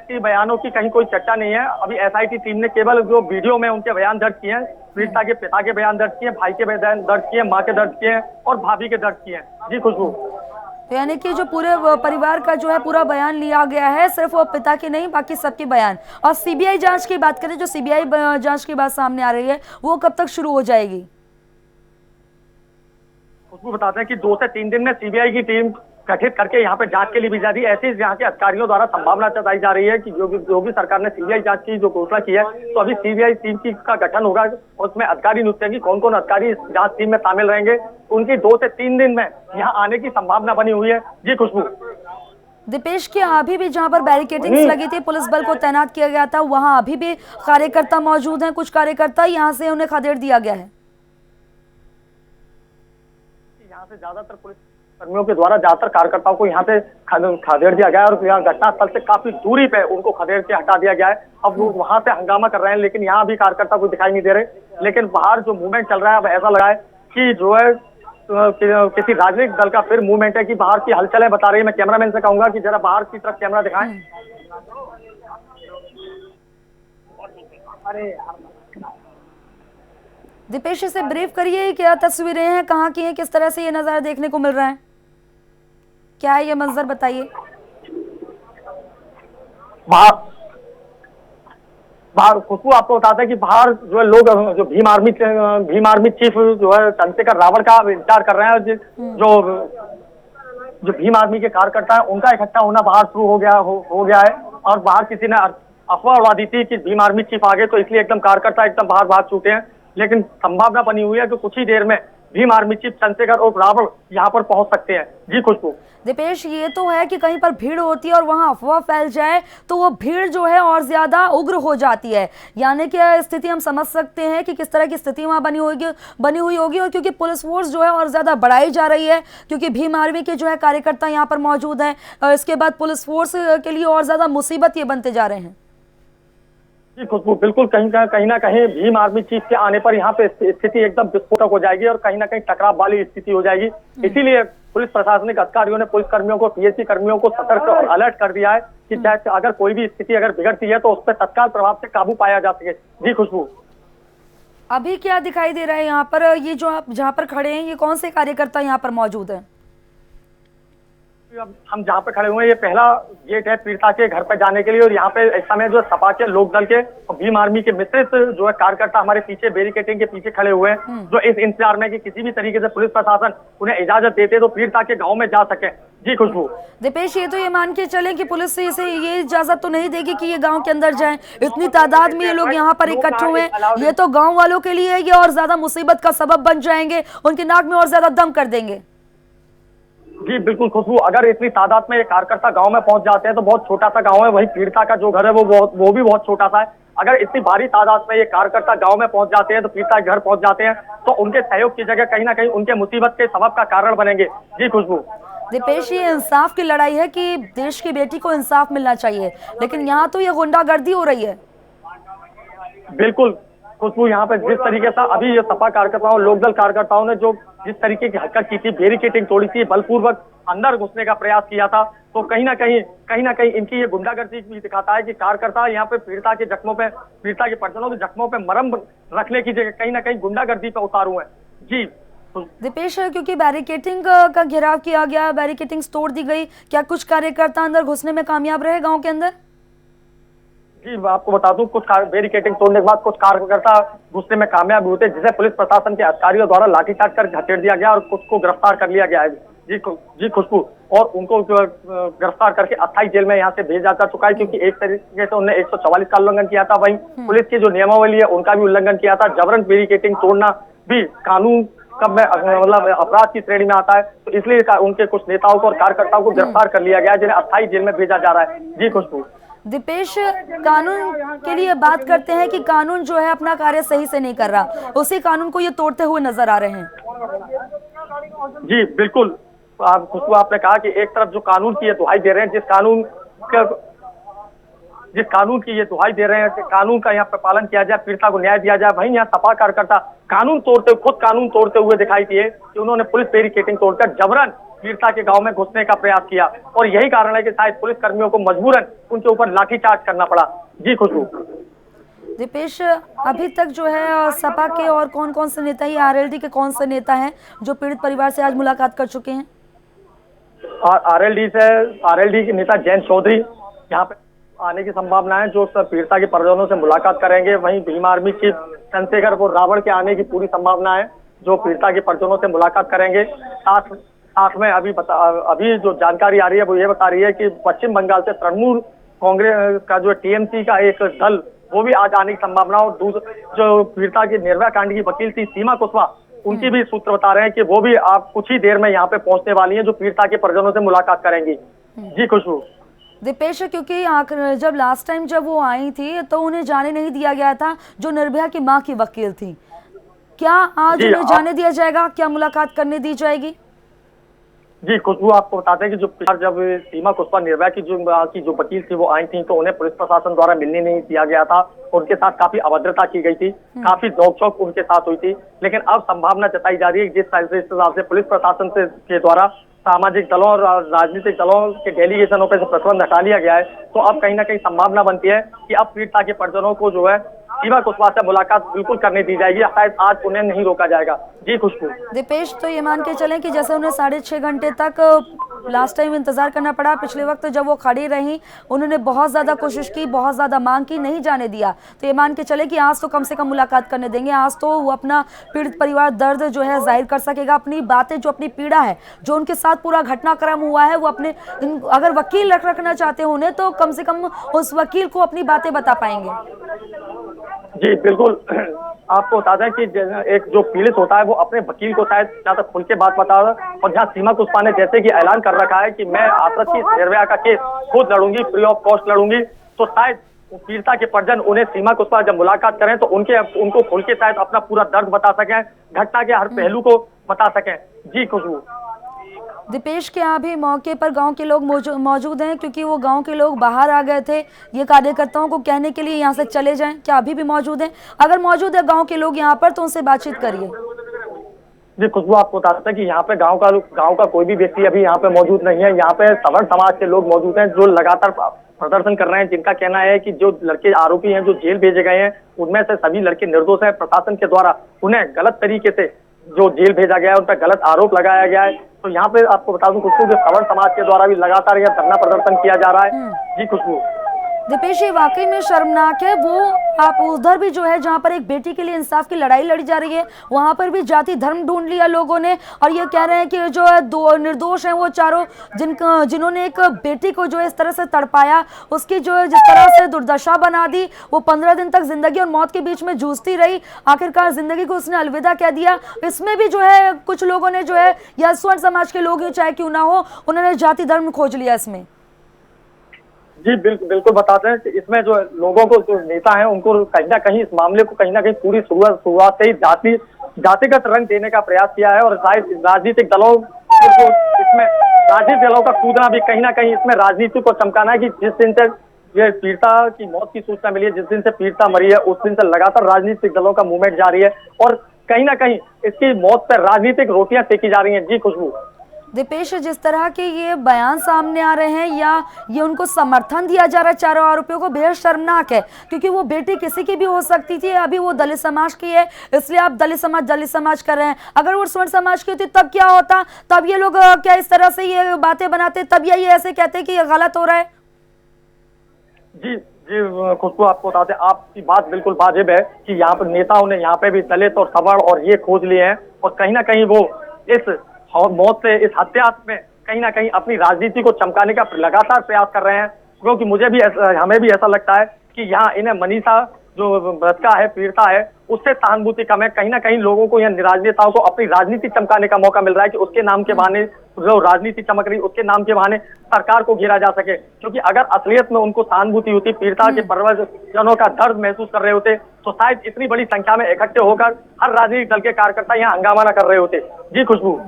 की बयानों की कहीं कोई चर्चा नहीं है। अभी एसआईटी टीम ने केवल जो वीडियो में उनके बयान दर्ज किए हैं, पीड़िता के पिता के बयान दर्ज किए, भाई के बयान दर्ज किए, माँ के दर्ज किए और भाभी के दर्ज किए। जी खुशबू। तो यानी कि जो पूरे परिवार का जो है पूरा बयान लिया गया है, सिर्फ वो पिता के नहीं बाकी सबके बयान। और सीबीआई जांच की बात करें, जो सीबीआई जांच की बात सामने आ रही है वो कब तक शुरू हो जाएगी? उसको बताते हैं कि 2 से 3 दिन में सीबीआई की टीम गठित करके यहाँ पे जांच के लिए भेजा दी। ऐसी यहाँ के अधिकारियों द्वारा संभावना जताई जा रही है कि योगी सरकार ने सीबीआई जांच की जो घोषणा की है, तो अभी सीबीआई टीम का गठन होगा। उसमें अधिकारी नियुक्त होंगे, कौन कौन अधिकारी इस जांच टीम में शामिल रहेंगे, उनकी 2 से 3 दिन में यहाँ आने की संभावना बनी हुई है। जी खुशबू। दीपेश, के अभी भी जहाँ पर बैरिकेडिंग्स लगी थी, पुलिस बल को तैनात किया गया था, वहाँ अभी भी कार्यकर्ता मौजूद हैं? कुछ कार्यकर्ता यहाँ से उन्हें खदेड़ दिया गया है? यहाँ से ज्यादातर पुलिस कर्मियों के द्वारा ज्यादातर कार्यकर्ताओं को यहाँ से खदेड़ दिया गया है और यहाँ घटनास्थल से काफी दूरी पे उनको खदेड़ के हटा दिया गया है। अब वो वहां से हंगामा कर रहे हैं, लेकिन यहाँ भी कार्यकर्ता को दिखाई नहीं दे रहे। लेकिन बाहर जो मूवमेंट चल रहा है, अब ऐसा लगा है कि जो है किसी राजनीतिक दल का फिर मूवमेंट है कि बाहर की हलचलें बता रही है। मैं कैमरामैन से कहूंगा कि जरा बाहर की तरफ कैमरा दिखाएं। दीपेश, इसे ब्रीफ करिए, क्या तस्वीरें हैं, कहाँ की हैं, किस तरह से ये नज़ारा देखने को मिल रहा है, क्या है ये मंजर, बताइए। बाहर खुशबू आपको बताता है कि बाहर जो है लोग जो भीम आर्मी चीफ जो है चंद्रशेखर रावण का इंतजार कर रहे हैं। जो भीम आर्मी के कार्यकर्ता है उनका इकट्ठा होना बाहर शुरू हो गया है। और बाहर किसी ने अफवाह उड़ा दी थी कि भीम आर्मी चीफ आ गए, तो इसलिए एकदम कार्यकर्ता एकदम बाहर भाग चुके हैं। लेकिन संभावना बनी हुई है कि कुछ ही देर में भीम आर्मी चीफ चंद्रशेखर और रावण यहाँ पर पहुंच सकते हैं। जी खुशबू। दीपेश, ये तो है कि कहीं पर भीड़ होती है और वहां अफवाह फैल जाए तो वो भीड़ जो है और ज्यादा उग्र हो जाती है, यानी कि स्थिति हम समझ सकते हैं कि किस तरह की स्थिति वहां बनी हुई होगी। और क्योंकि पुलिस फोर्स जो है और ज्यादा बढ़ाई जा रही है, क्योंकि भीम आर्मी के जो है कार्यकर्ता यहाँ पर मौजूद हैं, और इसके बाद पुलिस फोर्स के लिए और ज्यादा मुसीबत ये बनते जा रहे हैं। जी खुशबू, बिल्कुल कहीं ना कहीं भीम आर्मी चीफ के आने पर यहाँ पे स्थिति एकदम विस्फोटक हो जाएगी और कहीं ना कहीं टकराव वाली स्थिति हो जाएगी। इसीलिए पुलिस प्रशासनिक अधिकारियों ने पुलिस कर्मियों को, पीएससी कर्मियों को सतर्क और अलर्ट कर दिया है कि चाहे अगर कोई भी स्थिति अगर बिगड़ती है तो उस पर तत्काल प्रभाव से काबू पाया जा सके। जी खुशबू। अभी क्या दिखाई दे रहा है यहाँ पर, ये जो आप जहाँ पर खड़े हैं, ये कौन से कार्यकर्ता यहाँ पर मौजूद हैं? हम जहाँ पे खड़े हुए हैं ये पहला गेट है पीड़िता के घर पे जाने के लिए। और यहाँ पे इस समय जो सपा के, लोकदल के और भीम आर्मी के मिश्रित जो है कार्यकर्ता हमारे पीछे बैरिकेडिंग के पीछे खड़े हुए हैं, जो इस इंतजार में कि किसी भी तरीके से पुलिस प्रशासन उन्हें इजाजत देते तो पीड़िता के गाँव में जा सके। जी खुशबू। दीपेश, ये तो ये मान के चले कि पुलिस से इसे ये इजाजत तो नहीं देगी कि ये गांव के अंदर जाएं। इतनी तादाद में ये लोग यहाँ पर इकट्ठे हुए हैं, ये तो गांव वालों के लिए ये और ज्यादा मुसीबत का सबब बन जाएंगे, उनकी नाक में और ज्यादा दम कर देंगे। जी बिल्कुल खुशबू, अगर इतनी तादाद में ये कार्यकर्ता गांव में पहुंच जाते हैं तो बहुत छोटा सा गांव है, वही पीड़िता का जो घर है वो भी बहुत छोटा सा है। अगर इतनी भारी तादाद में ये कार्यकर्ता गांव में पहुंच जाते हैं तो पीड़िता के घर पहुंच जाते हैं तो उनके सहयोग की जगह कहीं ना कहीं उनके मुसीबत के सबब का कारण बनेंगे। जी खुशबू। दीपेश, ये इंसाफ की लड़ाई है कि देश की बेटी को इंसाफ मिलना चाहिए, लेकिन यहाँ तो ये गुंडागर्दी हो रही है। बिल्कुल खुशबू, यहाँ पे जिस तरीके से अभी ये सपा कार्यकर्ताओं, लोकदल कार्यकर्ताओं ने जो जिस तरीके की हरकत की थी, बैरिकेडिंग तोड़ी थी, बलपूर्वक अंदर घुसने का प्रयास किया था, तो कहीं ना कहीं इनकी ये गुंडागर्दी भी दिखाता है कि कार्यकर्ता यहाँ पे पीड़िता के जख्मों पे, पीड़िता के परिजनों के जख्मों पे मरहम रखने की जगह कहीं ना कहीं गुंडागर्दी पे उतारू है। जी दीपेश, क्योंकि बैरिकेडिंग का घेराव किया गया, बैरिकेडिंग तोड़ दी गई, क्या कुछ कार्यकर्ता अंदर घुसने में कामयाब रहे गाँव के अंदर? जी आपको बता दूं, कुछ बैरिकेडिंग तोड़ने के बाद कुछ कार्यकर्ता घुसने में कामयाब हुए थे, जिसे पुलिस प्रशासन के अधिकारियों द्वारा लाठीचार्ज कर घसीट दिया गया और कुछ को गिरफ्तार कर लिया गया है। जी खुशबू, और उनको गिरफ्तार करके अस्थायी जेल में यहाँ से भेजा जा चुका है, क्योंकि एक तरीके से उन्होंने 144 का उल्लंघन किया था। वहीं पुलिस की जो नियमावली है उनका भी उल्लंघन किया था। जबरन बैरिकेडिंग तोड़ना भी कानून का मतलब अपराध की श्रेणी में आता है, तो इसलिए उनके कुछ नेताओं को और कार्यकर्ताओं को गिरफ्तार कर लिया गया है, जिन्हें अस्थायी जेल में भेजा जा रहा है। जी खुशबू। दीपेश, कानून के लिए बात करते हैं कि कानून जो है अपना कार्य सही से नहीं कर रहा, उसी कानून को ये तोड़ते हुए नजर आ रहे हैं। जी बिल्कुल खुशबू, आपने कहा कि एक तरफ जो कानून की ये दुहाई दे रहे हैं, जिस कानून की ये दुहाई दे रहे हैं कि कानून का यहाँ पे पालन किया जाए, पीड़िता को न्याय दिया जाए, वहीं यहाँ सपा कार्यकर्ता खुद कानून तोड़ते हुए दिखाई दिए कि उन्होंने पुलिस बैरिकेडिंग तोड़कर जबरन पीड़िता के गांव में घुसने का प्रयास किया, और यही कारण है कि शायद पुलिस कर्मियों को मजबूरन उनके ऊपर लाठीचार्ज करना पड़ा। जी खुशबू। दीपेश, अभी तक जो है सपा के और कौन कौन से नेता, ये आरएलडी के कौन से नेता हैं जो पीड़ित परिवार से आज मुलाकात कर चुके हैं? आरएलडी के नेता जयंत चौधरी यहाँ पे आने की संभावना है, जो पीड़िता के परिजनों से मुलाकात करेंगे। वहीं भीम आर्मी चीफ चंद्रशेखर और रावण के आने की पूरी संभावना है, जो पीड़िता के परिजनों से मुलाकात करेंगे। साथ में अभी जो जानकारी आ रही है वो ये बता रही है कि पश्चिम बंगाल से तृणमूल कांग्रेस का जो टीएमसी का एक दल, वो भी आज आने की संभावना। और जो पीड़िता की निर्भया कांड की वकील थी सीमा कुशवाहा, उनकी भी सूत्र बता रहे हैं कि वो भी आप कुछ ही देर में यहाँ पे पहुंचने वाली हैं, जो पीड़िता के परिजनों से मुलाकात करेंगी। जी खुशबू। दीपेश, क्योंकि जब लास्ट टाइम जब वो आई थी तो उन्हें जाने नहीं दिया गया था, जो निर्भया की मां की वकील थी, क्या आज उन्हें जाने दिया जाएगा? क्या मुलाकात करने दी जाएगी? जी खुशबू, आपको बताते हैं कि जब सीमा कुशवाहा निर्भया की जो वकील थी वो आई थी, तो उन्हें पुलिस प्रशासन द्वारा मिलने नहीं दिया गया था, उनके साथ काफी अभद्रता की गई थी, काफी नोकझोंक उनके साथ हुई थी। लेकिन अब संभावना जताई जा रही है जिस हिसाब से पुलिस प्रशासन के द्वारा सामाजिक दलों और राजनीतिक दलों के डेलीगेशनों पर प्रतिबंध हटा लिया गया है, तो अब कहीं ना कहीं संभावना बनती है कि अब पीड़िता के परिजनों को जो है सीमा कुशवाहा से मुलाकात बिल्कुल करने दी जाएगी, शायद आज उन्हें नहीं रोका जाएगा। जी खुशबू। दीपेश, तो ये मान के चलें कि जैसे उन्हें 6.5 घंटे तक लास्ट टाइम इंतजार करना पड़ा, पिछले वक्त जब वो खड़ी रही उन्होंने बहुत ज़्यादा कोशिश की, बहुत ज़्यादा मांग की, नहीं जाने दिया, तो ये मान के चले कि आज तो कम से कम मुलाकात करने देंगे। आज तो वो अपना पीड़ित परिवार दर्द जो है जाहिर कर सकेगा, अपनी बातें, जो अपनी पीड़ा है, जो उनके साथ पूरा घटनाक्रम हुआ है, वो अपने अगर वकील रखना चाहते हैं उन्हें, तो कम से कम उस वकील को अपनी बातें बता पाएंगे। जी बिल्कुल। आपको बता दें कि एक जो पीड़ित होता है वो अपने वकील को शायद ज्यादा खुल के बात बता रहा है, और जहां सीमा कुशवाहा ने जैसे कि ऐलान कर रखा है कि मैं हाथरस की निर्भया का केस खुद लड़ूंगी, फ्री ऑफ कॉस्ट लड़ूंगी, तो शायद पीड़िता के परिजन उन्हें सीमा कुशवाहा जब मुलाकात करें तो उनको खुल के शायद अपना पूरा दर्द बता सकें, घटना के हर पहलू को बता सकें। जी खुशबू। दीपेश, के यहाँ भी मौके पर गांव के लोग मौजूद हैं, क्योंकि वो गांव के लोग बाहर आ गए थे ये कार्यकर्ताओं को कहने के लिए यहाँ से चले जाएं, क्या अभी भी मौजूद हैं? अगर मौजूद है गांव के लोग यहाँ पर तो उनसे बातचीत करिए। जी खुशबू, आपको बताते हैं कि यहाँ पे गांव का कोई भी व्यक्ति अभी यहाँ पे मौजूद नहीं है। यहाँ पे सवर्ण समाज के लोग मौजूद हैं जो लगातार प्रदर्शन कर रहे हैं, जिनका कहना है कि जो लड़के आरोपी हैं जो जेल भेजे गए हैं उनमें से सभी लड़के निर्दोष हैं। प्रशासन के द्वारा उन्हें गलत तरीके से जो जेल भेजा गया है, उन पर गलत आरोप लगाया गया है। तो यहाँ पे आपको बता दूं खुशबू, सवर्ण समाज के द्वारा भी लगातार यह धरना प्रदर्शन किया जा रहा है। जी खुशबू। दीपेश, ये वाकई में शर्मनाक है। वो आप उधर भी जो है जहाँ पर एक बेटी के लिए इंसाफ की लड़ाई लड़ी जा रही है, वहाँ पर भी जाति धर्म ढूंढ लिया लोगों ने, और ये कह रहे हैं कि जो है दो निर्दोष हैं वो चारों, जिन्होंने एक बेटी को जो है इस तरह से तड़पाया, उसकी जो है जिस तरह से दुर्दशा बना दी, वो 15 दिन तक जिंदगी और मौत के बीच में जूझती रही, आखिरकार जिंदगी को उसने अलविदा कह दिया। इसमें भी जो है कुछ लोगों ने जो है, या स्वर्ण समाज के लोग चाहे क्यों ना हो, उन्होंने जाति धर्म खोज लिया इसमें। जी बिल्कुल बताते हैं कि इसमें जो लोगों को, जो नेता हैं, उनको कहीं ना कहीं इस मामले को कहीं ना कहीं पूरी शुरुआत से ही जातिगत रंग देने का प्रयास किया है, और शायद राजनीतिक दलों का कूदना भी कहीं ना कहीं इसमें राजनीति को चमकाना है कि जिस दिन से ये पीड़िता की मौत की सूचना मिली है, जिस दिन से पीड़िता मरी है, उस दिन से लगातार राजनीतिक दलों का मूवमेंट जारी है, और कहीं ना कहीं इसकी मौत पर राजनीतिक रोटियां सेकी जा रही हैं। जी खुशबू। दीपेश, जिस तरह के ये बयान सामने आ रहे हैं या ये उनको समर्थन दिया जा रहा है चारों आरोपियों को, बेहद शर्मनाक है, क्योंकि वो बेटी किसी की भी हो सकती थी। अभी वो दलित समाज की है, इसलिए आप दलित समाज कर रहे हैं। अगर वो स्वर्ण समाज की होती तब क्या होता? तब ये लोग क्या इस तरह से ये बातें बनाते? तब ये ऐसे कहते कि ये गलत हो रहा है? जी खुशबू, आपको बताते हैं, आपकी बात बिल्कुल वाजिब है कि यहाँ पर नेताओं ने यहाँ पे भी दलित और सवर्ण और ये खोज लिए हैं, और कहीं ना कहीं वो इस मौत से, इस हत्या में कहीं ना कहीं अपनी राजनीति को चमकाने का लगातार प्रयास कर रहे हैं। क्योंकि हमें भी ऐसा लगता है कि यहाँ इन्हें मनीषा जो मृतका है, पीड़िता है, उससे सहानुभूति कम है। कहीं ना कहीं लोगों को, यहाँ राजनेताओं को अपनी राजनीति चमकाने का मौका मिल रहा है कि उसके नाम के बहाने जो राजनीति चमक रही, उसके नाम के बहाने सरकार को घेरा जा सके। क्योंकि अगर असलियत में उनको सहानुभूति होती, पीड़िता के परिवारजनों का दर्द महसूस कर रहे होते, तो शायद इतनी बड़ी संख्या में इकट्ठे होकर हर राजनीतिक दल के कार्यकर्ता यहाँ हंगामा न कर रहे होते। जी खुशबू।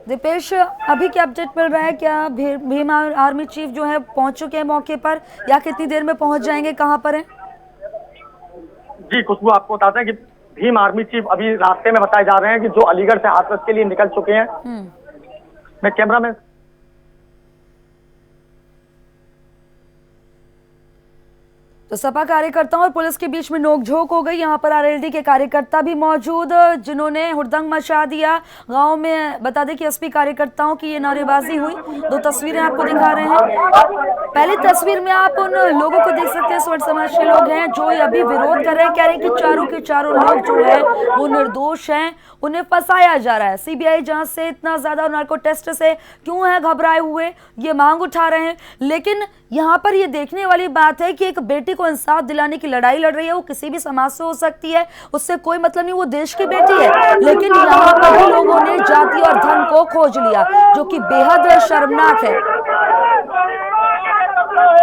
दीपेश, अभी क्या अपडेट मिल रहा है? क्या भीम आर्मी चीफ जो है पहुंच चुके हैं मौके पर, या कितनी देर में पहुंच जाएंगे? कहां पर हैं? जी खुशबू, आपको बताते हैं कि भीम आर्मी चीफ अभी रास्ते में बताए जा रहे हैं कि जो अलीगढ़ से हाथरस के लिए निकल चुके हैं। मैं कैमरा में तो सपा कार्यकर्ताओं और पुलिस के बीच में नोकझोंक हो गई। यहाँ पर आरएलडी के कार्यकर्ता भी मौजूद, जिन्होंने हुड़दंग मचा दिया गांव में। बता दें कि एसपी कार्यकर्ताओं की ये नारेबाजी हुई। दो तस्वीरें आपको दिखा रहे हैं। पहली तस्वीर में आप उन लोगों को देख सकते हैं, स्वर्ण समाज के लोग हैं जो अभी विरोध कर रहे हैं, कह रहे हैं कि चारों के चारों लोग जो है वो निर्दोष हैं, उन्हें फंसाया जा रहा है। सीबीआई जांच से इतना ज्यादा, नार्को टेस्ट से क्यों है घबराए हुए, ये मांग उठा रहे हैं। लेकिन यहाँ पर ये देखने वाली बात है कि एक बेटी को इंसाफ दिलाने की लड़ाई लड़ रही है, वो किसी भी समाज से हो सकती है, उससे कोई मतलब नहीं, वो देश की बेटी है। लेकिन यहाँ पर भी लोगों ने जाति और धर्म को खोज लिया, जो कि बेहद शर्मनाक है।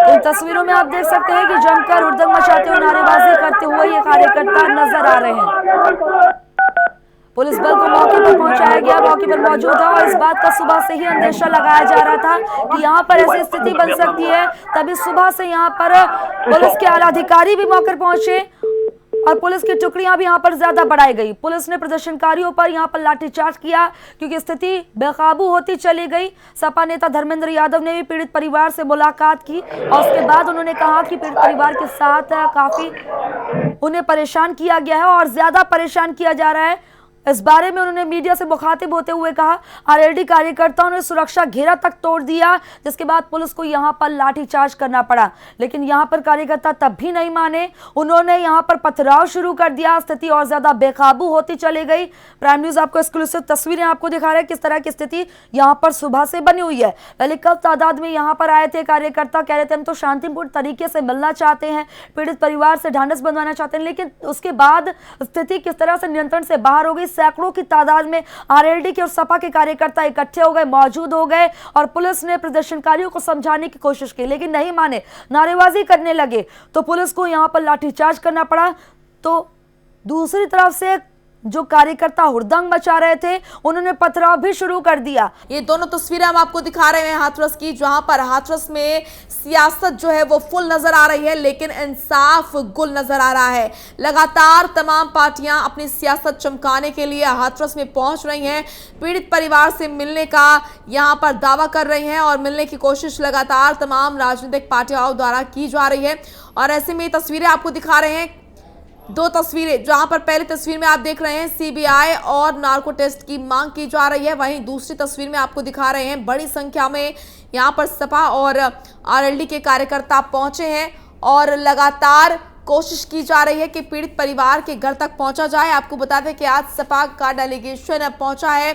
इन तस्वीरों में आप देख सकते हैं कि जमकर हुड़दंग मचाते हुए, नारेबाजी करते हुए ये कार्यकर्ता नजर आ रहे हैं। पुलिस बल को मौके पर पहुंचाया गया, मौके पर मौजूद था, और इस बात का सुबह से ही अंदेशा लगाया जा रहा था कि यहाँ पर ऐसी स्थिति बन सकती है। तभी सुबह से यहाँ पर पुलिस के आला अधिकारी भी मौके पर पहुंचे। और पुलिस की टुकड़ियां भी यहाँ पर ज्यादा बढ़ाई गई। पुलिस ने प्रदर्शनकारियों पर यहाँ पर लाठीचार्ज किया क्योंकि स्थिति बेकाबू होती चली गई। सपा नेता धर्मेंद्र यादव ने भी पीड़ित परिवार से मुलाकात की और उसके बाद उन्होंने कहा कि पीड़ित परिवार के साथ काफी उन्हें परेशान किया गया है और ज्यादा परेशान किया जा रहा है। इस बारे में उन्होंने मीडिया से मुखातिब होते हुए कहा, आरएलडी कार्यकर्ताओं ने सुरक्षा घेरा तक तोड़ दिया, जिसके बाद पुलिस को यहां पर लाठीचार्ज करना पड़ा। लेकिन यहां पर कार्यकर्ता तब भी नहीं माने, उन्होंने यहां पर पथराव शुरू कर दिया। स्थिति और ज्यादा बेकाबू होती चली गई। प्राइम न्यूज आपको एक्सक्लूसिव तस्वीरें आपको दिखा रहा है किस तरह की स्थिति यहां पर सुबह से बनी हुई है। पहले कब तादाद में यहां पर आए थे कार्यकर्ता, कह रहे थे हम तो शांतिपूर्ण तरीके से मिलना चाहते हैं, पीड़ित परिवार से ढांढस बंधवाना चाहते हैं, लेकिन उसके बाद स्थिति किस तरह से नियंत्रण से बाहर हो गई। सैकड़ों की तादाद में आरएलडी के और सपा के कार्यकर्ता इकट्ठे हो गए, मौजूद हो गए और पुलिस ने प्रदर्शनकारियों को समझाने की कोशिश की, लेकिन नहीं माने, नारेबाजी करने लगे, तो पुलिस को यहां पर लाठीचार्ज करना पड़ा। तो दूसरी तरफ से जो कार्यकर्ता हुड़दंग मचा रहे थे, उन्होंने पथराव भी शुरू कर दिया। ये दोनों तस्वीरें हम आपको दिखा रहे हैं हाथरस की, जहां पर हाथरस में सियासत जो है वो फुल नजर आ रही है, लेकिन इंसाफ गुल नजर आ रहा है। लगातार तमाम पार्टियां अपनी सियासत चमकाने के लिए हाथरस में पहुंच रही हैं, पीड़ित परिवार से मिलने का यहां पर दावा कर रही हैं और मिलने की कोशिश लगातार तमाम राजनीतिक पार्टियों द्वारा की जा रही है। और ऐसे में ये तस्वीरें आपको दिखा रहे हैं, दो तस्वीरें, जहां पर पहली तस्वीर में आप देख रहे हैं सीबीआई और नार्को टेस्ट की मांग की जा रही है, वहीं दूसरी तस्वीर में आपको दिखा रहे हैं बड़ी संख्या में यहां पर सपा और आरएलडी के कार्यकर्ता पहुंचे हैं और लगातार कोशिश की जा रही है कि पीड़ित परिवार के घर तक पहुंचा जाए। आपको बता दें कि आज सपा का डेलीगेशन पहुंचा है,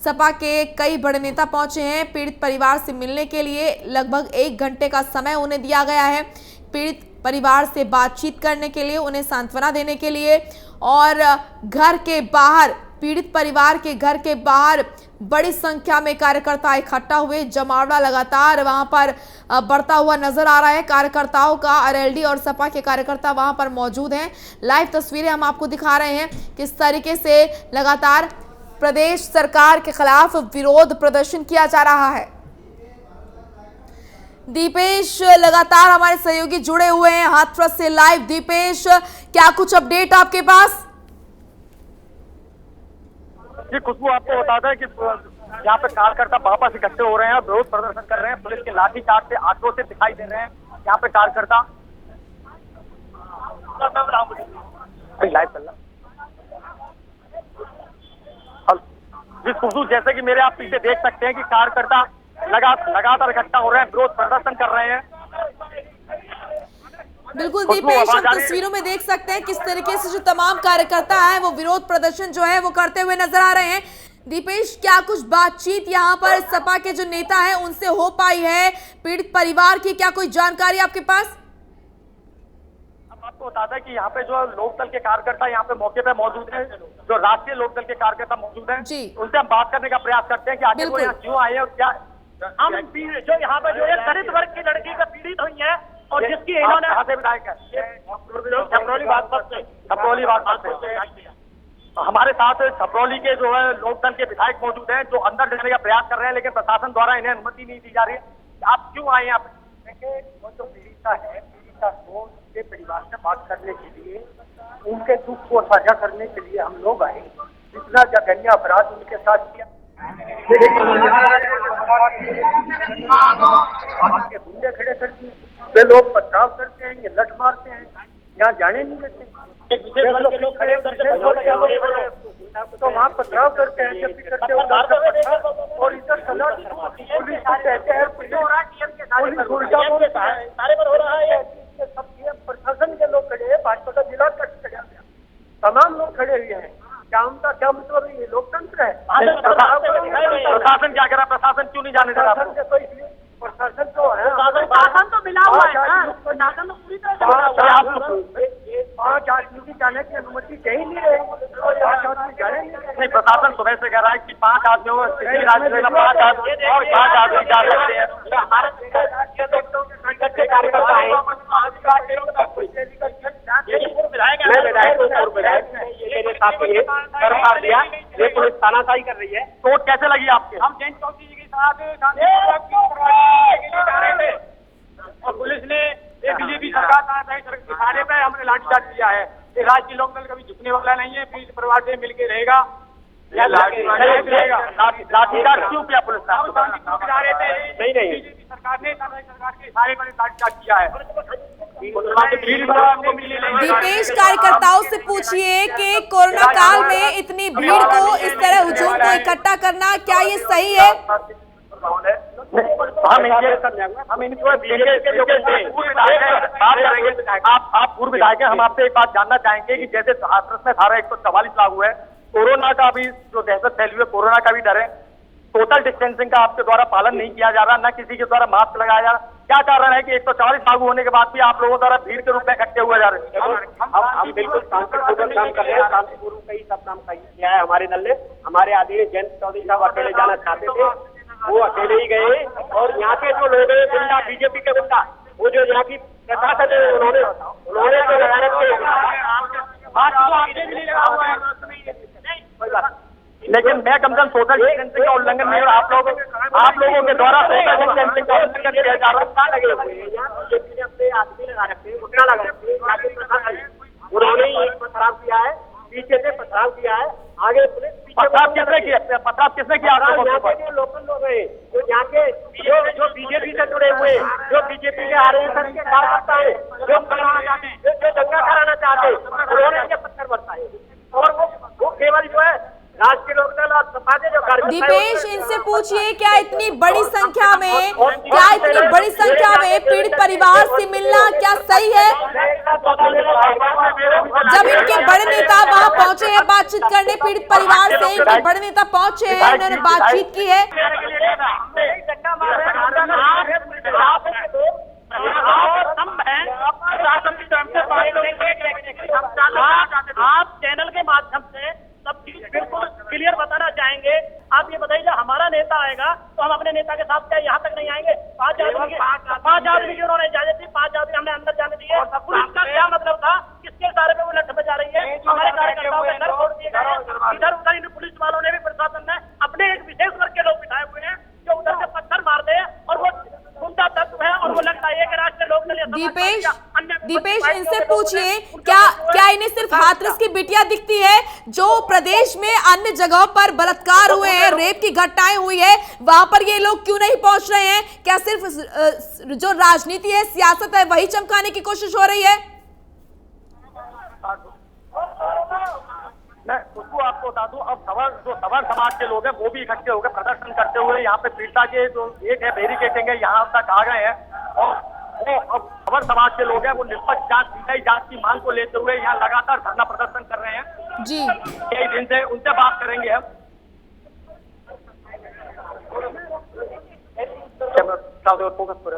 सपा के कई बड़े नेता पहुंचे हैं पीड़ित परिवार से मिलने के लिए। लगभग 1 घंटे का समय उन्हें दिया गया है पीड़ित परिवार से बातचीत करने के लिए, उन्हें सांत्वना देने के लिए। और घर के बाहर, पीड़ित परिवार के घर के बाहर बड़ी संख्या में कार्यकर्ता इकट्ठा हुए, जमावड़ा लगातार वहां पर बढ़ता हुआ नजर आ रहा है कार्यकर्ताओं का। आरएलडी और सपा के कार्यकर्ता वहां पर मौजूद हैं। लाइव तस्वीरें हम आपको दिखा रहे हैं किस तरीके से लगातार प्रदेश सरकार के खिलाफ विरोध प्रदर्शन किया जा रहा है। दीपेश लगातार हमारे सहयोगी जुड़े हुए हैं हाथरस से लाइव। दीपेश, क्या कुछ अपडेट आपके पास? जी खुशबू, आपको बता दें कि यहाँ पे कार्यकर्ता वापस इकट्ठे हो रहे हैं, विरोध प्रदर्शन कर रहे हैं, पुलिस के लाठीचार्ज से आक्रोशित दिखाई दे रहे हैं यहाँ पे कार्यकर्ता। लाइव चल रहा जी खुशबू, जैसे कि मेरे आप पीछे देख सकते हैं कि कार्यकर्ता लगातार इकट्ठा हो रहे हैं, विरोध प्रदर्शन कर रहे हैं। बिल्कुल दीपेश, हम तस्वीरों में देख सकते हैं किस तरीके से जो तमाम कार्यकर्ता हैं वो विरोध प्रदर्शन जो है वो करते हुए नजर आ रहे हैं। दीपेश, क्या कुछ बातचीत यहाँ पर सपा के जो नेता हैं उनसे हो पाई है पीड़ित परिवार की? क्या कोई जानकारी आपके पास? आपको बता दें कि यहाँ पे जो लोकदल के कार्यकर्ता यहाँ पे मौके पे मौजूद हैं, जो राष्ट्रीय लोकदल के कार्यकर्ता मौजूद हैं, उनसे हम बात करने का प्रयास करते हैं कि आखिर वो यहाँ क्यों आए और क्या हम जो यहाँ पे जो एक दलित वर्ग की लड़की का पीड़ित हुई है और जिसकी इन्होंने विधायक है छपरौली बागपत से हमारे साथ छपरौली के जो है लोकदल के विधायक मौजूद हैं, जो अंदर जाने का प्रयास कर रहे हैं, लेकिन प्रशासन द्वारा इन्हें अनुमति नहीं दी जा रही है। आप क्यों आए यहाँ पे? देखिए, वो जो पीड़िता है, पीड़िता को उनके परिवार से बात करने के लिए, उनके दुख को साझा करने के लिए हम लोग आए। इतना जघन्य अपराध उनके साथ किया, गुंडे खड़े कर दिए, वे लोग पथराव करते हैं, ये लठ मारते हैं, यहाँ जाने नहीं देते। लोग खड़े तो वहाँ पथराव करते हैं, जब करते और इधर सजा पुलिस कहते हैं, पुलिस उल्टा बोलता है, सब प्रशासन के लोग खड़े हैं, भाजपा का जिला कट गया, तमाम लोग खड़े हुए हैं। क्या उनका क्या मतलब है? ये लोकतंत्र है। प्रशासन क्या कह रहा है? प्रशासन क्यों नहीं जाने दे रहा? प्रशासन तो है, प्रशासन तो मिला हुआ है ना, प्रशासन तो पूरी तरह 5 आदमी की जाने की अनुमति कहीं नहीं रहे, 5 आदमी जाने नहीं। प्रशासन सुबह से कह रहा है कि 5 आदमियों को 5 आदमी जा सकते हैं। पुलिस तानाशाही कर रही है। चोट कैसे लगी आपके? हम जैन चौधरी जी के साथ और पुलिस ने एक बीजेपी सरकार दिखाने पे हमने लाठीचार्ज किया है। कि राष्ट्रीय लोकदल कभी झुकने वाला नहीं है, पीड़ित परिवार से मिलकर रहेगा। लाठीचार्ज क्यों किया पुलिस ने? नहीं बीजेपी सरकार ने सरकार के सारे पर लाठीचार्ज किया है। दीपेश, कार्यकर्ताओं से पूछिए कि कोरोना काल में इतनी भीड़ को, इस तरह हुजूम को इकट्ठा करना, क्या ये सही है? आप पूर्व विधायक हैं, हम आपसे एक बात जानना चाहेंगे कि जैसे हाथरस में धारा 144 लागू है, कोरोना का भी जो दहशत फैली हुई है, कोरोना का भी डर है, सोशल डिस्टेंसिंग का आपके द्वारा पालन नहीं किया जा रहा, न किसी के द्वारा मास्क लगाया जा रहा, क्या कारण है कि 144 लागू होने के बाद भी आप लोगों द्वारा भीड़ के रूप में इकट्ठे हुए जा रहे हैं? हम बिल्कुल शांतिपूर्वक काम कर रहे हैं, शांतिपूर्वक ही सब काम किया है हमारे दल ने। हमारे आदरणीय जयंत चौधरी साहब अकेले जाना चाहते थे, वो अकेले ही गए। और यहाँ के जो लोग हैं गुंडा, बीजेपी के गुंडा, वो जो यहाँ की प्रशासन है, उन्होंने जो लगाया लेकिन मैं कम से कम सोशल डिस्टेंसिंग का उल्लंघन नहीं, और आप लोगों के द्वारा सोशल डिस्टेंसिंग का उल्लंघन किया जा रहा है। लगे हुए हैं यहाँ बीजेपी ने अपने आदमी लगा रखे हैं, घुटना लगा रखे हैं, उन्होंने ही पथराव किया है, पीछे से पथराव किया है, आगे पुलिस पथराव किसने किया? पथराव किसने किया? यहाँ के जो लोकल लोग हैं, जो यहाँ के जो बीजेपी से जुड़े हुए हैं, जो बीजेपी के RSS के कार्यकर्ता है, जो दंगा कराना चाहते हैं, उन्होंने ये पत्थर बरसाए। और वो केवल जो है राष्ट्रीय लोकदल और सपा के जो कार्यकर्ता। दीपेश, इनसे पूछिए क्या इतनी बड़ी संख्या में पीड़ित परिवार से मिलना क्या सही है? जब इनके बड़े नेता वहां पहुंचे हैं बातचीत करने, पीड़ित परिवार से इनके बड़े नेता पहुंचे हैं, उन्होंने बातचीत की है। आप चैनल के माध्यम से सब चीज बिल्कुल क्लियर बताना चाहेंगे। आप ये बताइए, हमारा नेता आएगा तो हम अपने नेता के साथ क्या यहाँ तक नहीं आएंगे? 5 आदमी की उन्होंने इजाजत दी, 5 आदमी हमने अंदर जाने दिए। पुलिस का क्या मतलब था? किसके इशारे पे वो लठ बजा रही है? हमारे कार्यकर्ताओं के घर छोड़ दिए गए, इधर उधर इन पुलिस वालों ने भी, प्रशासन ने अपने एक विशेष वर्ग के लोग बिठाए हुए हैं जो उधर से पत्थर मारते हैं, और वो गुंडा तत्व है, और वो लगता है कि राष्ट्रीय लोकदल। दीपेश, इनसे पूछिए क्या इन्हें सिर्फ हाथरस की बिटिया दिखती है? जो प्रदेश में अन्य जगहों पर बलात्कार हुए हैं, रेप की घटनाएं हुई है, वहां पर ये लोग क्यों नहीं पहुंच रहे हैं? क्या सिर्फ जो राजनीति है, सियासत है, वही चमकाने की कोशिश हो रही है? मैं उसको आपको बता दूं, अब सवर समाज के लोग हैं वो भी इकट्ठे होकर प्रदर्शन करते हुए यहाँ पे पीड़िता के जो एक है बैरिकेडिंग है यहाँ तक आ गए हैं, और वो अब सवर समाज के लोग हैं वो निष्पक्ष जांच, सीबीआई जांच की मांग को लेते हुए यहाँ लगातार धरना प्रदर्शन कर रहे हैं जी। कई दिन से, उनसे बात करेंगे हम। फोकस पर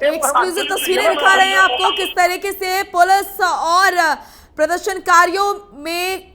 एक्सक्लूसिव तस्वीरें दिखा रहे हैं आपको किस तरीके से पुलिस और प्रदर्शनकारियों में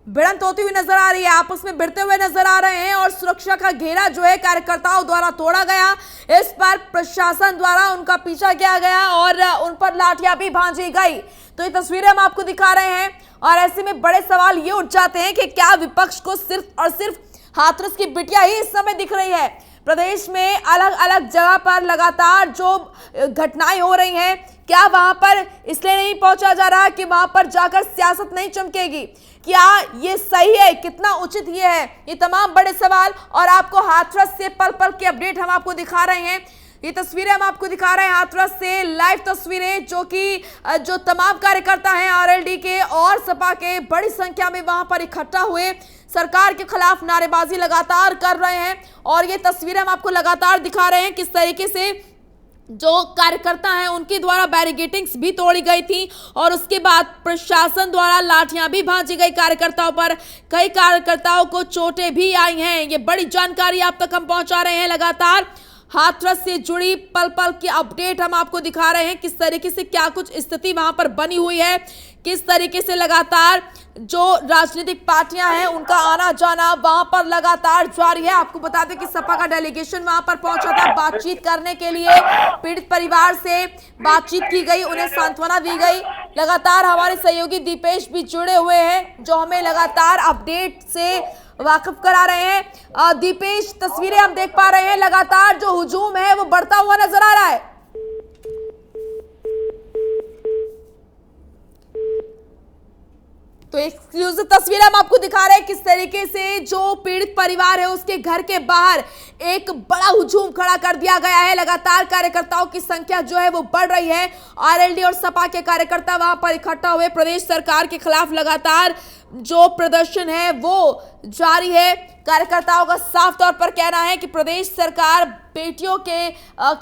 भिड़ंत होती हुई नजर आ रही है, आपस में भिड़ते हुए नजर आ रहे हैं, और सुरक्षा का घेरा जो है कार्यकर्ताओं द्वारा तोड़ा गया। इस पर प्रशासन द्वारा उनका पीछा किया गया और उन पर लाठियां भी भांजी गई। तो ये तस्वीरें हम आपको दिखा रहे हैं, और ऐसे में बड़े सवाल ये उठ जाते हैं कि क्या विपक्ष को सिर्फ और सिर्फ हाथरस की बिटिया ही इस समय दिख रही है? प्रदेश में अलग अलग जगह पर लगातार जो घटनाएं हो रही हैं, क्या वहां पर इसलिए नहीं पहुंचा जा रहा कि वहां पर जाकर सियासत नहीं चमकेगी? क्या ये सही है? कितना उचित ये है? ये तमाम बड़े सवाल, और आपको हाथरस से पल पल की अपडेट हम आपको दिखा रहे हैं। ये तस्वीरें हम आपको दिखा रहे हैं हाथरस से, लाइव तस्वीरें, जो तमाम कार्यकर्ता हैं आरएलडी के और सपा के बड़ी संख्या में वहां पर इकट्ठा हुए सरकार के खिलाफ नारेबाजी लगातार कर रहे हैं। और ये तस्वीरें हम आपको लगातार दिखा रहे हैं किस तरीके से जो कार्यकर्ता हैं उनके द्वारा बैरिकेडिंग्स भी तोड़ी गई थी, और उसके बाद प्रशासन द्वारा लाठियां भी भांजी गई कार्यकर्ताओं पर। कई कार्यकर्ताओं को चोटें भी आई हैं। ये बड़ी जानकारी आप तक हम पहुंचा रहे हैं। लगातार हाथरस से जुड़ी पल पल की अपडेट हम आपको दिखा रहे हैं, किस तरीके से क्या कुछ स्थिति वहां पर बनी हुई है, किस तरीके से लगातार जो राजनीतिक पार्टियां हैं उनका आना जाना वहां पर लगातार जारी है। आपको बता दें कि सपा का डेलीगेशन वहां पर पहुंचा था बातचीत करने के लिए। पीड़ित परिवार से बातचीत की गई, उन्हें सांत्वना दी गई। लगातार हमारे सहयोगी दीपेश भी जुड़े हुए हैं जो हमें लगातार अपडेट से वाकिफ करा रहे हैं। दीपेश, तस्वीरें हम देख पा रहे हैं, लगातार जो हुजूम है वो बढ़ता हुआ नजर आ रहा है। तो एक्सक्लूसिव तस्वीर हम आपको दिखा रहे हैं किस तरीके से जो पीड़ित परिवार है उसके घर के बाहर एक बड़ा हुजूम खड़ा कर दिया गया है। लगातार कार्यकर्ताओं की संख्या जो है वो बढ़ रही है। आरएलडी और सपा के कार्यकर्ता वहां पर इकट्ठा हुए प्रदेश सरकार के खिलाफ लगातार जो प्रदर्शन है वो जारी है। कार्यकर्ताओं का साफ तौर पर कहना है कि प्रदेश सरकार बेटियों के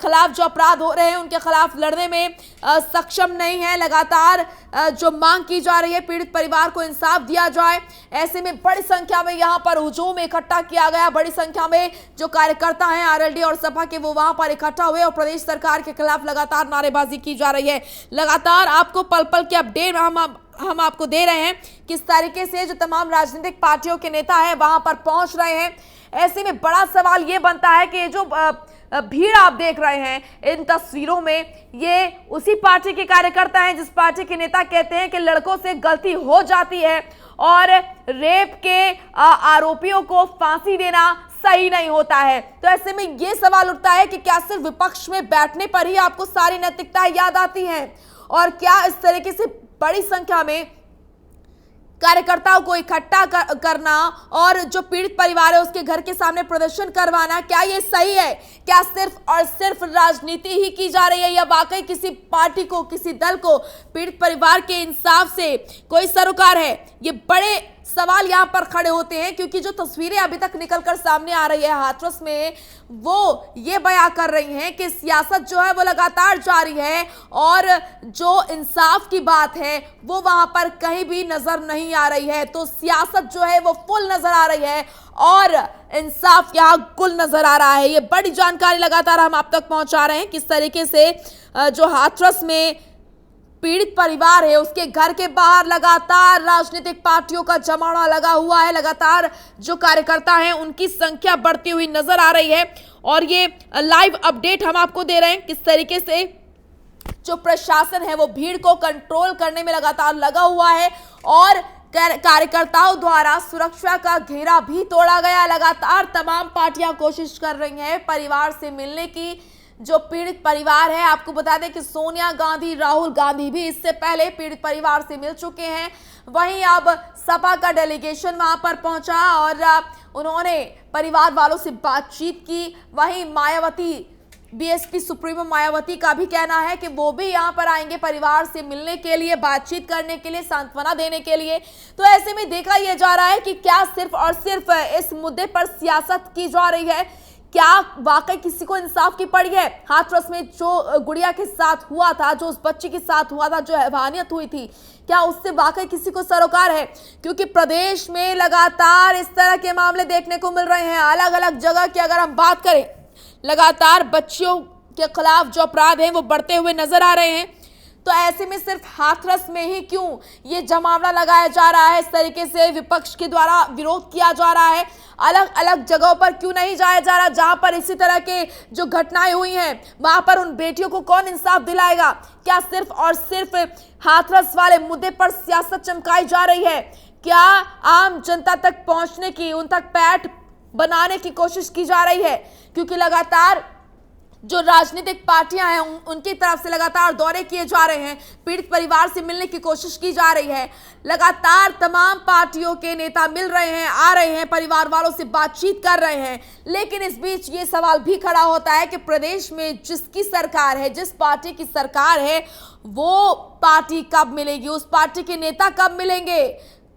खिलाफ जो अपराध हो रहे हैं उनके खिलाफ लड़ने में सक्षम नहीं है। लगातार जो मांग की जा रही है पीड़ित परिवार को इंसाफ दिया जाए। ऐसे में बड़ी संख्या में यहां पर हुजूम इकट्ठा किया गया। बड़ी संख्या में जो कार्यकर्ता हैं आरएलडी और सपा के वो वहां पर इकट्ठा हुए और प्रदेश सरकार के खिलाफ लगातार नारेबाजी की जा रही है। लगातार आपको पल पल के अपडेट हम आपको दे रहे हैं किस तरीके से जो तमाम राजनीतिक पार्टियों के नेता हैं वहां पर पहुंच रहे हैं। ऐसे में बड़ा सवाल ये बनता है कि जो भीड़ आप देख रहे हैं इन तस्वीरों में, ये उसी पार्टी के कार्यकर्ता हैं जिस पार्टी के नेता कहते हैं कि लड़कों से गलती हो जाती है और रेप के आरोपियों को फांसी देना सही नहीं होता है। तो ऐसे में ये सवाल उठता है कि क्या सिर्फ विपक्ष में बैठने पर ही आपको सारी नैतिकता याद आती है और क्या इस तरीके से बड़ी संख्या में कार्यकर्ताओं को इकट्ठा करना और जो पीड़ित परिवार है उसके घर के सामने प्रदर्शन करवाना, क्या ये सही है? क्या सिर्फ और सिर्फ राजनीति ही की जा रही है या वाकई किसी पार्टी को, किसी दल को पीड़ित परिवार के इंसाफ से कोई सरोकार है? ये बड़े सवाल यहाँ पर खड़े होते हैं क्योंकि जो तस्वीरें अभी तक निकलकर सामने आ रही है हाथरस में वो ये बयां कर रही हैं कि सियासत जो है वो लगातार जारी है और जो इंसाफ की बात है वो वहां पर कहीं भी नजर नहीं आ रही है। तो सियासत जो है वो फुल नजर आ रही है और इंसाफ यहाँ गुल नजर आ रहा है। ये बड़ी जानकारी लगातार हम आप तक पहुंचा रहे हैं किस तरीके से जो हाथरस में पीड़ित परिवार है उसके घर के बाहर लगातार राजनीतिक पार्टियों का जमावड़ा लगा हुआ है। लगातार जो कार्यकर्ता हैं उनकी संख्या बढ़ती हुई नजर आ रही है और ये लाइव अपडेट हम आपको दे रहे हैं किस तरीके से जो प्रशासन है वो भीड़ को कंट्रोल करने में लगातार लगा हुआ है और कार्यकर्ताओं द्वारा सुरक्षा का घेरा भी तोड़ा गया। लगातार तमाम पार्टियां कोशिश कर रही हैं परिवार से मिलने की। जो पीड़ित परिवार है, आपको बता दें कि सोनिया गांधी, राहुल गांधी भी इससे पहले पीड़ित परिवार से मिल चुके हैं। वहीं अब सपा का डेलीगेशन वहां पर पहुंचा और उन्होंने परिवार वालों से बातचीत की। वहीं मायावती, बीएसपी सुप्रीमो मायावती का भी कहना है कि वो भी यहां पर आएंगे परिवार से मिलने के लिए, बातचीत करने के लिए, सांत्वना देने के लिए। तो ऐसे में देखा यह जा रहा है कि क्या सिर्फ और सिर्फ इस मुद्दे पर सियासत की जा रही है? क्या वाकई किसी को इंसाफ की पड़ी है? हाथरस में जो गुड़िया के साथ हुआ था, जो उस बच्ची के साथ हुआ था, जो हैवानियत हुई थी, क्या उससे वाकई किसी को सरोकार है? क्योंकि प्रदेश में लगातार इस तरह के मामले देखने को मिल रहे हैं। अलग अलग जगह की अगर हम बात करें, लगातार बच्चियों के खिलाफ जो अपराध हैं वो बढ़ते हुए नजर आ रहे हैं। तो ऐसे में सिर्फ हाथरस में ही क्यों ये जमावड़ा लगाया जा रहा है? इस तरीके से विपक्ष के द्वारा विरोध किया जा रहा है। अलग अलग जगहों पर क्यों नहीं जाया जा रहा जहां पर इसी तरह के जो घटनाएं हुई हैं वहां पर उन बेटियों को कौन इंसाफ दिलाएगा? क्या सिर्फ और सिर्फ हाथरस वाले मुद्दे पर सियासत चमकाई जा रही है? क्या आम जनता तक पहुंचने की, उन तक पैठ बनाने की कोशिश की जा रही है? क्योंकि लगातार जो राजनीतिक पार्टियां हैं उनकी तरफ से लगातार दौरे किए जा रहे हैं, पीड़ित परिवार से मिलने की कोशिश की जा रही है। लगातार तमाम पार्टियों के नेता मिल रहे हैं, आ रहे हैं, परिवार वालों से बातचीत कर रहे हैं। लेकिन इस बीच ये सवाल भी खड़ा होता है कि प्रदेश में जिसकी सरकार है, जिस पार्टी की सरकार है, वो पार्टी कब मिलेगी? उस पार्टी के नेता कब मिलेंगे?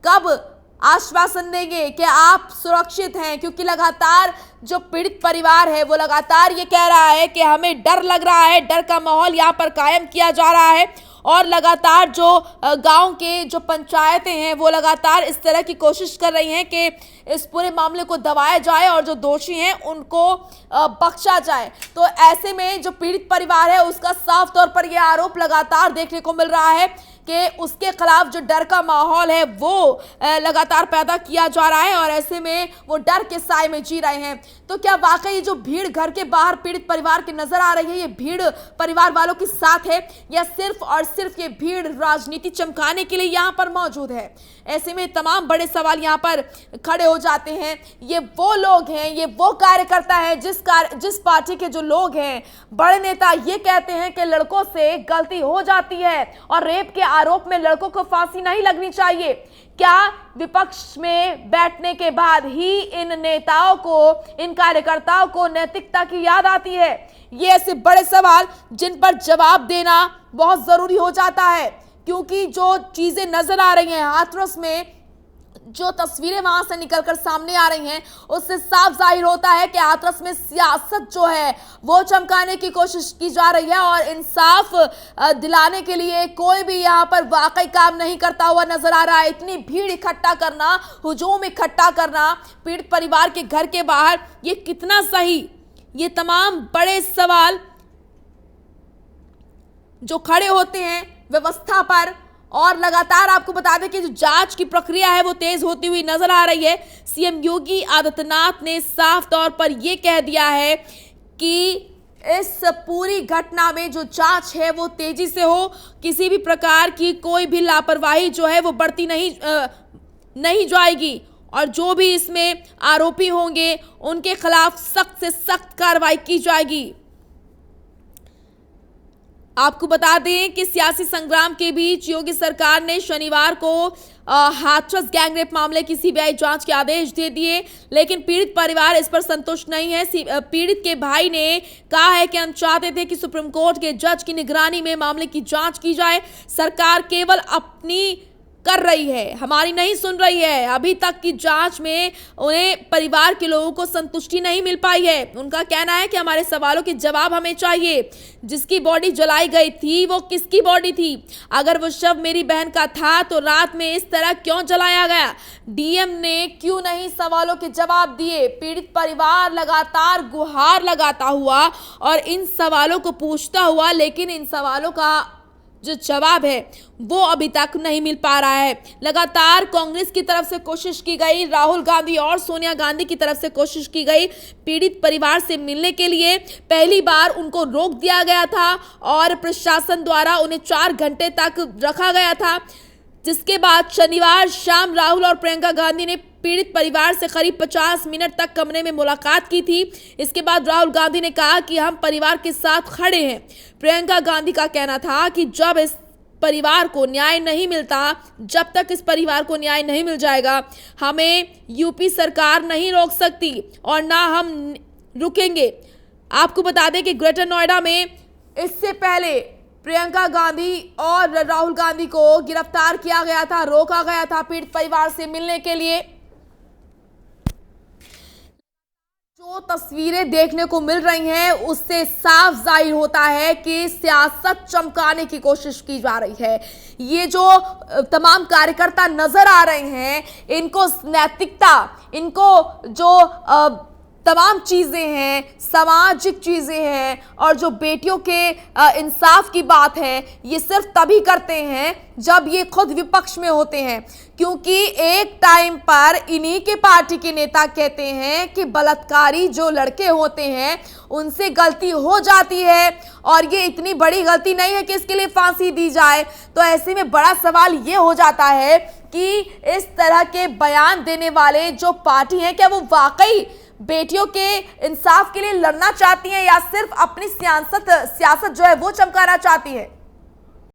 कब आश्वासन देंगे कि आप सुरक्षित हैं? क्योंकि लगातार जो पीड़ित परिवार है वो लगातार ये कह रहा है कि हमें डर लग रहा है, डर का माहौल यहाँ पर कायम किया जा रहा है और लगातार जो गांव के जो पंचायतें हैं वो लगातार इस तरह की कोशिश कर रही हैं कि इस पूरे मामले को दबाया जाए और जो दोषी हैं उनको बख्शा जाए। तो ऐसे में जो पीड़ित परिवार है उसका साफ तौर पर यह आरोप लगातार देखने को मिल रहा है कि उसके खिलाफ जो डर का माहौल है वो लगातार पैदा किया जा रहा है और ऐसे में वो डर के साए में जी रहे हैं। तो क्या वाकई जो भीड़ घर के बाहर पीड़ित परिवार की नजर आ रही है, ये भीड़ परिवार वालों के साथ है या सिर्फ और सिर्फ ये भीड़ राजनीति चमकाने के लिए यहाँ पर मौजूद है? ऐसे में तमाम बड़े सवाल यहाँ पर खड़े हो जाते हैं। ये वो लोग हैं, ये वो कार्यकर्ता है जिस पार्टी के जो लोग हैं, बड़े नेता ये कहते हैं कि लड़कों से गलती हो जाती है और रेप के आरोप में लड़कों को फांसी नहीं लगनी चाहिए। क्या विपक्ष में बैठने के बाद ही इन नेताओं को, इन कार्यकर्ताओं को नैतिकता की याद आती है? ये ऐसे बड़े सवाल जिन पर जवाब देना बहुत जरूरी हो जाता है, क्योंकि जो चीजें नजर आ रही हैं हाथरस में, जो तस्वीरें वहां से निकलकर सामने आ रही हैं, उससे साफ जाहिर होता है कि हाथरस में सियासत जो है वो चमकाने की कोशिश की जा रही है और इंसाफ दिलाने के लिए कोई भी यहाँ पर वाकई काम नहीं करता हुआ नजर आ रहा है। इतनी भीड़ इकट्ठा करना, हुजूम इकट्ठा करना पीड़ित परिवार के घर के बाहर, ये कितना सही? ये तमाम बड़े सवाल जो खड़े होते हैं व्यवस्था पर। और लगातार आपको बता दें कि जो जांच की प्रक्रिया है वो तेज होती हुई नजर आ रही है। सीएम योगी आदित्यनाथ ने साफ तौर पर यह कह दिया है कि इस पूरी घटना में जो जांच है वो तेजी से हो, किसी भी प्रकार की कोई भी लापरवाही जो है वो बढ़ती नहीं जाएगी और जो भी इसमें आरोपी होंगे उनके खिलाफ सख्त से सख्त कार्रवाई की जाएगी। आपको बता दें कि सियासी संग्राम के बीच योगी सरकार ने शनिवार को हाथरस गैंगरेप मामले की सीबीआई जांच के आदेश दे दिए, लेकिन पीड़ित परिवार इस पर संतुष्ट नहीं है। पीड़ित के भाई ने कहा है कि हम चाहते थे कि सुप्रीम कोर्ट के जज की निगरानी में मामले की जांच की जाए। सरकार केवल अपनी कर रही है, हमारी नहीं सुन रही है। अभी तक की जांच में उन्हें परिवार के लोगों को संतुष्टि नहीं मिल पाई है। उनका कहना है कि हमारे सवालों के जवाब हमें चाहिए। जिसकी बॉडी जलाई गई थी वो किसकी बॉडी थी? अगर वो शव मेरी बहन का था तो रात में इस तरह क्यों जलाया गया? डीएम ने क्यों नहीं सवालों के जवाब दिए? पीड़ित परिवार लगातार गुहार लगाता हुआ और इन सवालों को पूछता हुआ, लेकिन इन सवालों का जो जवाब है वो अभी तक नहीं मिल पा रहा है। लगातार कांग्रेस की तरफ से कोशिश की गई, राहुल गांधी और सोनिया गांधी की तरफ से कोशिश की गई पीड़ित परिवार से मिलने के लिए। पहली बार उनको रोक दिया गया था और प्रशासन द्वारा उन्हें 4 घंटे तक रखा गया था, जिसके बाद शनिवार शाम राहुल और प्रियंका गांधी ने पीड़ित परिवार से करीब 50 मिनट तक कमरे में मुलाकात की थी। इसके बाद राहुल गांधी ने कहा कि हम परिवार के साथ खड़े हैं। प्रियंका गांधी का कहना था कि जब इस परिवार को न्याय नहीं मिलता, जब तक इस परिवार को न्याय नहीं मिल जाएगा, हमें यूपी सरकार नहीं रोक सकती और ना हम रुकेंगे। आपको बता दें कि ग्रेटर नोएडा में इससे पहले प्रियंका गांधी और राहुल गांधी को गिरफ्तार किया गया था, रोका गया था पीड़ित परिवार से मिलने के लिए। जो तस्वीरें देखने को मिल रही हैं उससे साफ जाहिर होता है कि सियासत चमकाने की कोशिश की जा रही है। ये जो तमाम कार्यकर्ता नजर आ रहे हैं, इनको नैतिकता, इनको जो तमाम चीज़ें हैं, सामाजिक चीज़ें हैं और जो बेटियों के इंसाफ की बात है, ये सिर्फ तभी करते हैं जब ये खुद विपक्ष में होते हैं। क्योंकि एक टाइम पर इन्हीं के पार्टी के नेता कहते हैं कि बलात्कारी जो लड़के होते हैं उनसे गलती हो जाती है और ये इतनी बड़ी गलती नहीं है कि इसके लिए फांसी दी जाए। तो ऐसे में बड़ा सवाल ये हो जाता है कि इस तरह के बयान देने वाले जो पार्टी हैं, क्या वो वाकई बेटियों के इंसाफ के लिए लड़ना चाहती हैं या सिर्फ अपनी सियासत जो है वो चमकाना चाहती है?